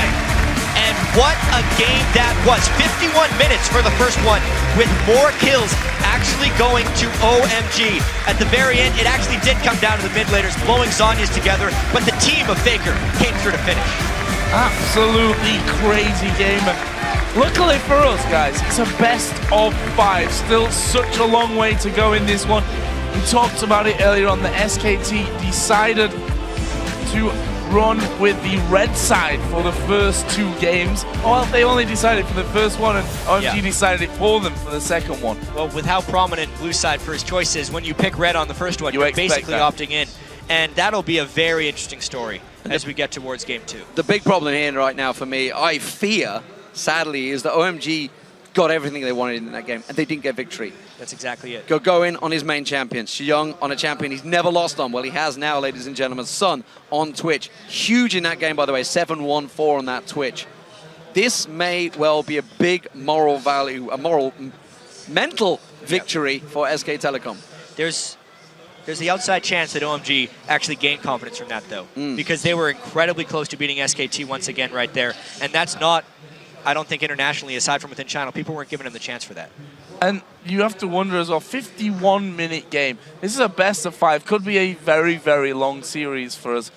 And what a game that was. 51 minutes for the first one, with more kills actually going to OMG. At the very end, it actually did come down to the mid laners blowing Zhonya's together, but the team of Faker came through to finish. Absolutely crazy game. Luckily for us, guys, it's a best of 5. Still such a long way to go in this one. We talked about it earlier on. The SKT decided to run with the red side for the first 2 games. Well, they only decided for the first one, and OMG decided it for them for the second one. Well, with how prominent blue side first choice is, when you pick red on the first one, you're basically opting in. And that'll be a very interesting story as we get towards game 2. The big problem here right now for me, I fear, sadly, is that OMG got everything they wanted in that game, and they didn't get victory. That's exactly it. Going on his main champion, Shiyong on a champion he's never lost on. Well, he has now, ladies and gentlemen. Sun on Twitch. Huge in that game, by the way, 7-1-4 on that Twitch. This may well be a big moral value, a mental victory for SK Telecom. There's the outside chance that OMG actually gained confidence from that, though, because they were incredibly close to beating SKT once again right there, and that's not, I don't think internationally, aside from within China, people weren't giving him the chance for that. And you have to wonder as well, 51-minute game. This is a best of 5. Could be a very, very long series for us.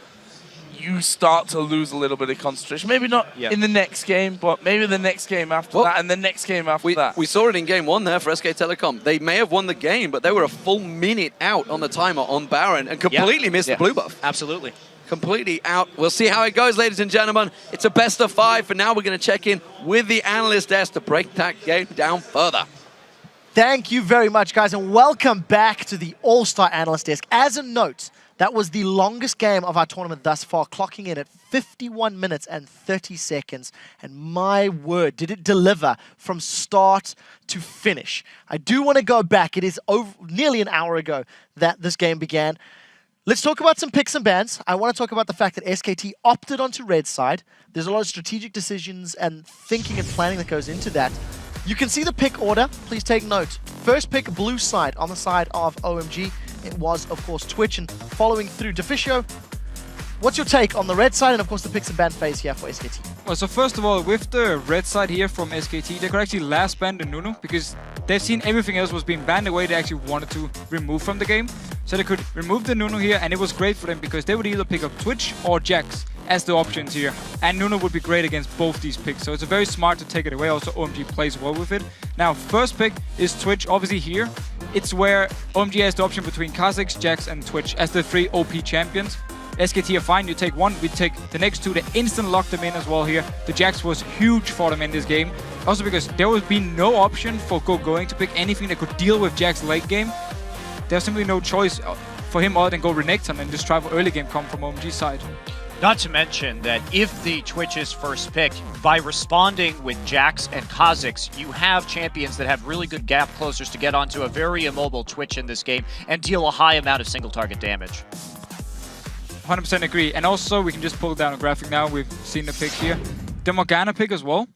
You start to lose a little bit of concentration. Maybe not in the next game, but maybe the next game after that, and the next game after that. We saw it in game 1 there for SK Telecom. They may have won the game, but they were a full minute out on the timer on Baron and completely missed the blue buff. Absolutely. Completely out. We'll see how it goes, ladies and gentlemen. It's a best of 5. For now, we're going to check in with the analyst desk to break that game down further. Thank you very much, guys, and welcome back to the All-Star Analyst Desk. As a note, that was the longest game of our tournament thus far, clocking in at 51 minutes and 30 seconds. And my word, did it deliver from start to finish. I do want to go back. It is nearly an hour ago that this game began. Let's talk about some picks and bans. I want to talk about the fact that SKT opted onto red side. There's a lot of strategic decisions and thinking and planning that goes into that. You can see the pick order. Please take note. First pick, blue side, on the side of OMG. It was, of course, Twitch, and following through Deficio. What's your take on the red side and, of course, the picks and ban phase here for SKT? Well, so first of all, with the red side here from SKT, they could actually last ban the Nunu because they've seen everything else was being banned away they actually wanted to remove from the game. So they could remove the Nunu here, and it was great for them because they would either pick up Twitch or Jax as the options here. And Nunu would be great against both these picks. So it's very smart to take it away. Also, OMG plays well with it. Now, first pick is Twitch. Obviously here, it's where OMG has the option between Kha'Zix, Jax, and Twitch as the 3 OP champions. SKT are fine. You take one, we take the next 2. They instant lock them in as well here. The Jax was huge for them in this game. Also because there would be no option for going to pick anything that could deal with Jax late game. There's simply no choice for him other than go Renekton and just try for early game come from OMG's side. Not to mention that if the Twitch is first picked, by responding with Jax and Kha'Zix, you have champions that have really good gap closers to get onto a very immobile Twitch in this game and deal a high amount of single target damage. 100% agree. And also, we can just pull down a graphic now. We've seen the pick here. The Morgana pick as well.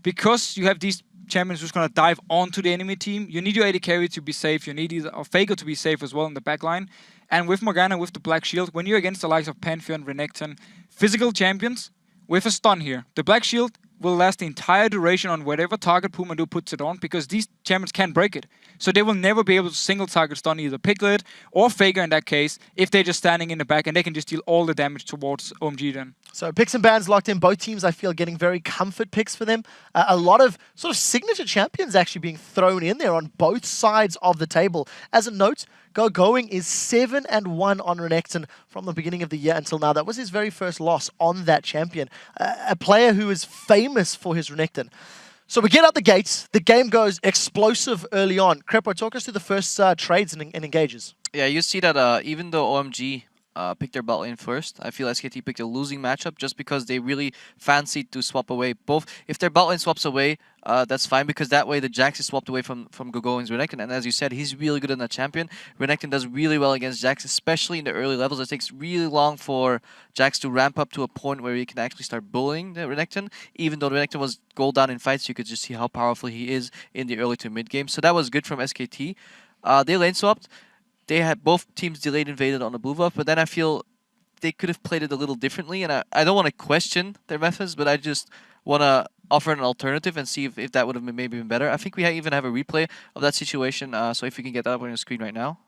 Because you have these champions who's going to dive onto the enemy team, you need your AD carry to be safe. You need either Faker to be safe as well in the backline. And with Morgana, with the Black Shield, when you're against the likes of Pantheon, Renekton, physical champions, with a stun here, the Black Shield will last the entire duration on whatever target Pumandu puts it on, because these champions can't break it. So they will never be able to single target stun either Piglet or Faker in that case, if they're just standing in the back, and they can just deal all the damage towards OMG then. So picks and bans locked in. Both teams, I feel, getting very comfort picks for them. A lot of sort of signature champions actually being thrown in there on both sides of the table. As a note, Going is 7-1 on Renekton from the beginning of the year until now. That was his very first loss on that champion. A player who is famous for his Renekton. So we get out the gates. The game goes explosive early on. Crepo, talk us through the first trades and engages. Yeah, you see that even though OMG pick their bot lane first. I feel SKT picked a losing matchup just because they really fancied to swap away both. If their bot lane swaps away, that's fine because that way the Jax is swapped away from Gogoing's Renekton. And as you said, he's really good on that champion. Renekton does really well against Jax, especially in the early levels. It takes really long for Jax to ramp up to a point where he can actually start bullying the Renekton. Even though the Renekton was gold down in fights, you could just see how powerful he is in the early to mid game. So that was good from SKT. They lane swapped. They had both teams delayed invaded on the blue buff, but then I feel they could have played it a little differently, and I don't want to question their methods, but I just want to offer an alternative and see if that would have been maybe been better. I think we even have a replay of that situation, so if you can get that up on your screen right now.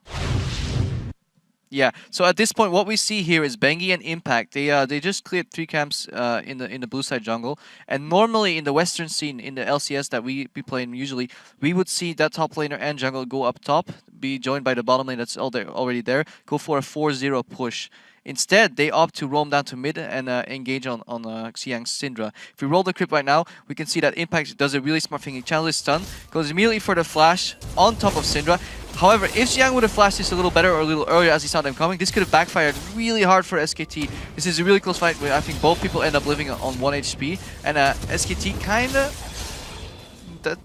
Yeah, so at this point, what we see here is Bengi and Impact. They just cleared 3 camps in the blue side jungle, and normally in the Western scene, in the LCS that we play in usually, we would see that top laner and jungle go up top, be joined by the bottom lane that's already there, go for a 4-0 push. Instead, they opt to roam down to mid and engage on Xiang's Syndra. If we roll the clip right now, we can see that Impact does a really smart thing. He channels his stun, goes immediately for the flash on top of Syndra. However, if Xiang would have flashed this a little better or a little earlier as he saw them coming, this could have backfired really hard for SKT. This is a really close fight where I think both people end up living on 1 HP, and SKT kinda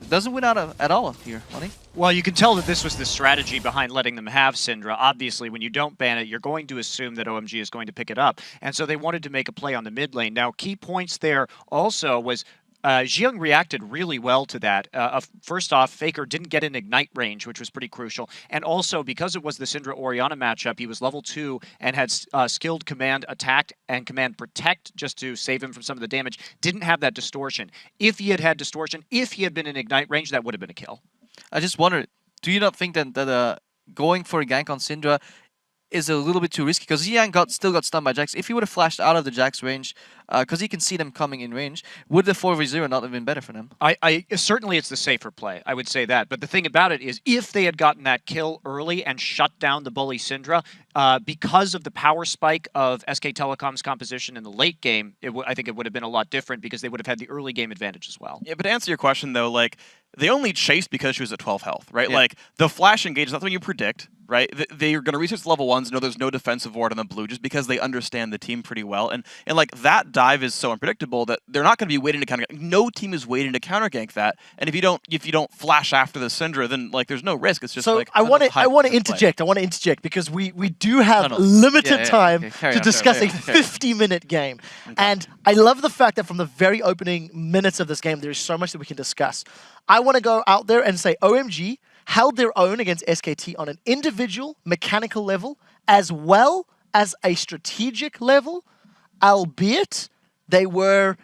doesn't win out at all here, Money. Well, you can tell that this was the strategy behind letting them have Syndra. Obviously, when you don't ban it, you're going to assume that OMG is going to pick it up. And so they wanted to make a play on the mid lane. Now, key points there also was Xiang reacted really well to that. First off, Faker didn't get an Ignite range, which was pretty crucial. And also, because it was the Syndra-Orianna matchup, he was level 2 and had skilled Command Attack and Command Protect just to save him from some of the damage. Didn't have that distortion. If he had had distortion, if he had been in Ignite range, that would have been a kill. I just wonder, do you not think that going for a gank on Syndra is a little bit too risky? Because Xiang still got stunned by Jax. If he would have flashed out of the Jax range, because he can see them coming in range, would the 4v0 not have been better for them? Certainly it's the safer play, I would say that. But the thing about it is, if they had gotten that kill early and shut down the bully Syndra, because of the power spike of SK Telecom's composition in the late game, I think it would have been a lot different because they would have had the early game advantage as well. Yeah, but to answer your question, though, like, they only chased because she was at 12 health, right? Yeah. Like, the flash engage is not something you predict, right? They're going to research level 1s, know there's no defensive ward on the blue just because they understand the team pretty well. And like, that dive is so unpredictable that they're not going to be waiting to counter gank. No team is waiting to counter gank that. And if you don't flash after the Syndra, then like there's no risk. It's just so like I want to interject because we do have limited time to discuss a 50-minute game. Okay. And I love the fact that from the very opening minutes of this game, there is so much that we can discuss. I want to go out there and say OMG held their own against SKT on an individual mechanical level as well as a strategic level, albeit they were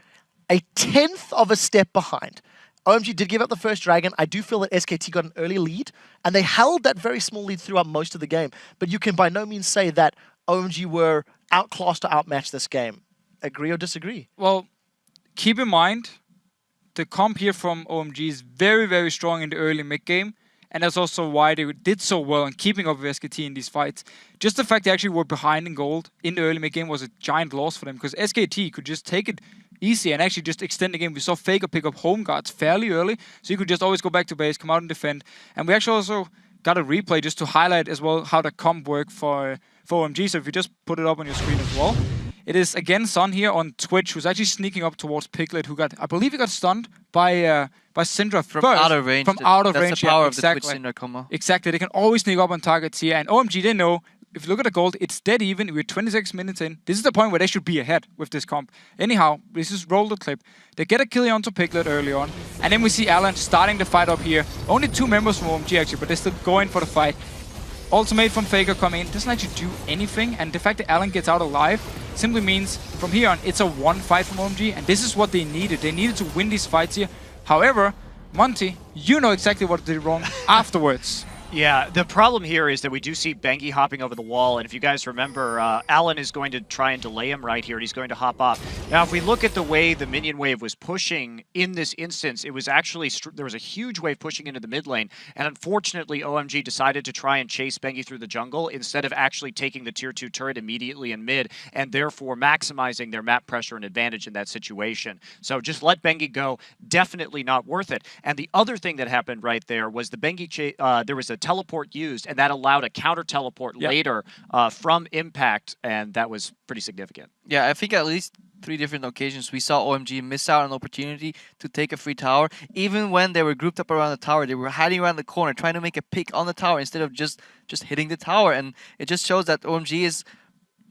a 10th of a step behind. OMG did give up the first dragon. I do feel that SKT got an early lead, and they held that very small lead throughout most of the game. But you can by no means say that OMG were outclassed or outmatched this game. Agree or disagree? Well, keep in mind, the comp here from OMG is very, very strong in the early mid game. And that's also why they did so well in keeping up with SKT in these fights. Just the fact they actually were behind in gold in the early mid game was a giant loss for them, because SKT could just take it easy and actually just extend the game. We saw Faker pick up home guards fairly early, so you could just always go back to base, come out and defend. And we actually also got a replay just to highlight as well how the comp worked for OMG. So if you just put it up on your screen as well. It is again Son here on Twitch, who's actually sneaking up towards Piglet, who I believe he got stunned by Syndra from first. Out of range. From out of range, that's the power of the Twitch Syndra combo. Exactly, they can always sneak up on targets here, and OMG they know, if you look at the gold, it's dead even, we're 26 minutes in. This is the point where they should be ahead with this comp. Anyhow, let's just roll the clip. They get a kill onto Piglet early on, and then we see Alan starting the fight up here. Only 2 members from OMG actually, but they're still going for the fight. Ultimate from Faker coming in, doesn't actually do anything, and the fact that Alan gets out alive simply means from here on it's a 1 fight from OMG, and this is what they needed. They needed to win these fights here. However, Monty, you know exactly what they did wrong afterwards. Yeah, the problem here is that we do see Bengi hopping over the wall, and if you guys remember, Alan is going to try and delay him right here, and he's going to hop off. Now, if we look at the way the minion wave was pushing in this instance, it was actually, there was a huge wave pushing into the mid lane, and unfortunately, OMG decided to try and chase Bengi through the jungle instead of actually taking the tier 2 turret immediately in mid, and therefore maximizing their map pressure and advantage in that situation. So just let Bengi go, definitely not worth it. And the other thing that happened right there was the Bengi, there was a teleport used, and that allowed a counter teleport later from Impact, and that was pretty significant. Yeah, I think at least 3 different occasions we saw OMG miss out on an opportunity to take a free tower. Even when they were grouped up around the tower, they were hiding around the corner, trying to make a pick on the tower instead of just hitting the tower. And it just shows that OMG is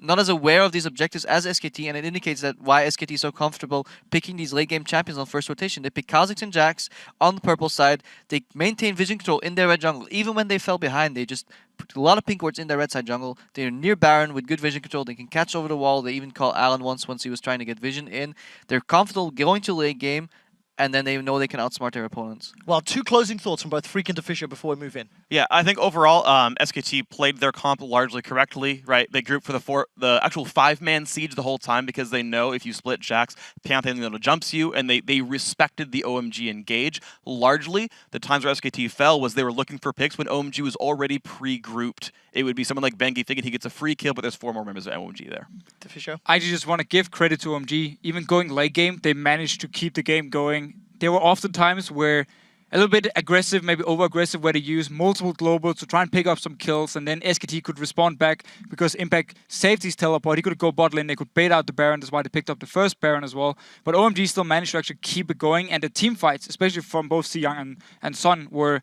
not as aware of these objectives as SKT, and it indicates that why SKT is so comfortable picking these late game champions on first rotation. They pick Kha'Zix and Jax on the purple side. They maintain vision control in their red jungle. Even when they fell behind, they just put a lot of pink wards in their red side jungle. They're near Baron with good vision control. They can catch over the wall. They even call Alan once he was trying to get vision in. They're comfortable going to late game, and then they know they can outsmart their opponents. Well, 2 closing thoughts from both Freak and Fisher before we move in. Yeah, I think overall, SKT played their comp largely correctly, right? They grouped for the actual 5-man siege the whole time because they know if you split Jax, Pantheon jumps you, and they respected the OMG engage. Largely, the times where SKT fell was they were looking for picks when OMG was already pre-grouped. It would be someone like Bengi thinking he gets a free kill, but there's 4 more members of OMG there. Fisher? I just want to give credit to OMG. Even going late game, they managed to keep the game going. There were often times where a little bit aggressive, maybe over-aggressive, where they use multiple globals to try and pick up some kills, and then SKT could respond back because Impact saved his teleport. He could go bot lane, they could bait out the Baron, that's why they picked up the first Baron as well. But OMG still managed to actually keep it going, and the team fights, especially from both Ziyang and Sun, were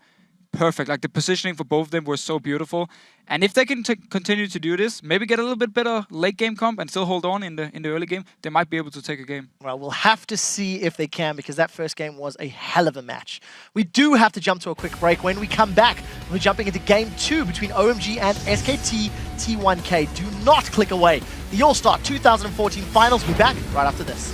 perfect. Like, the positioning for both of them were so beautiful. And if they can continue to do this, maybe get a little bit better late game comp and still hold on in the early game, they might be able to take a game. Well, we'll have to see if they can, because that first game was a hell of a match. We do have to jump to a quick break. When we come back, we're jumping into game 2 between OMG and SKT T1K. Do not click away. The All-Star 2014 Finals will be back right after this.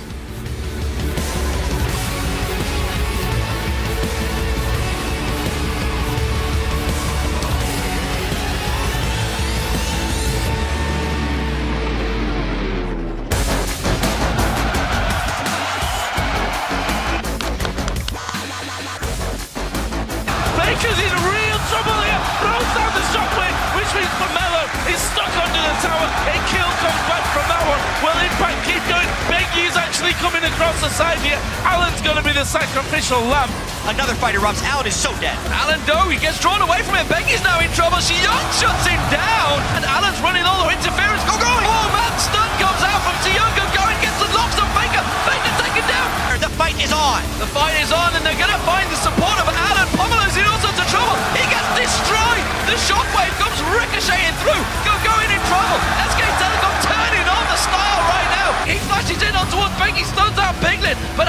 Baker's in real trouble here. Throws down the shockwave, which means Pomelo is stuck under the tower. A kill comes back from that one. Will Impact keep going? Bengi's actually coming across the side here. Alan's going to be the sacrificial lamb. Another fight erupts. Alan is so dead. Alan Doe, he gets drawn away from him. Bengi's now in trouble. Young shuts him down. And Alan's running all the interference. Go going. Oh man, stun comes out from Young. Going, gets the locks on Baker. Baker taken down. The fight is on. The fight is on, and they're going to find the support of Alan. Pomelo's in all sorts of trouble. He gets destroyed. The shockwave comes ricocheting through. Going in trouble. SK Telecom turning on the style right now. He flashes in on towards Bengi, stuns out Piglet. But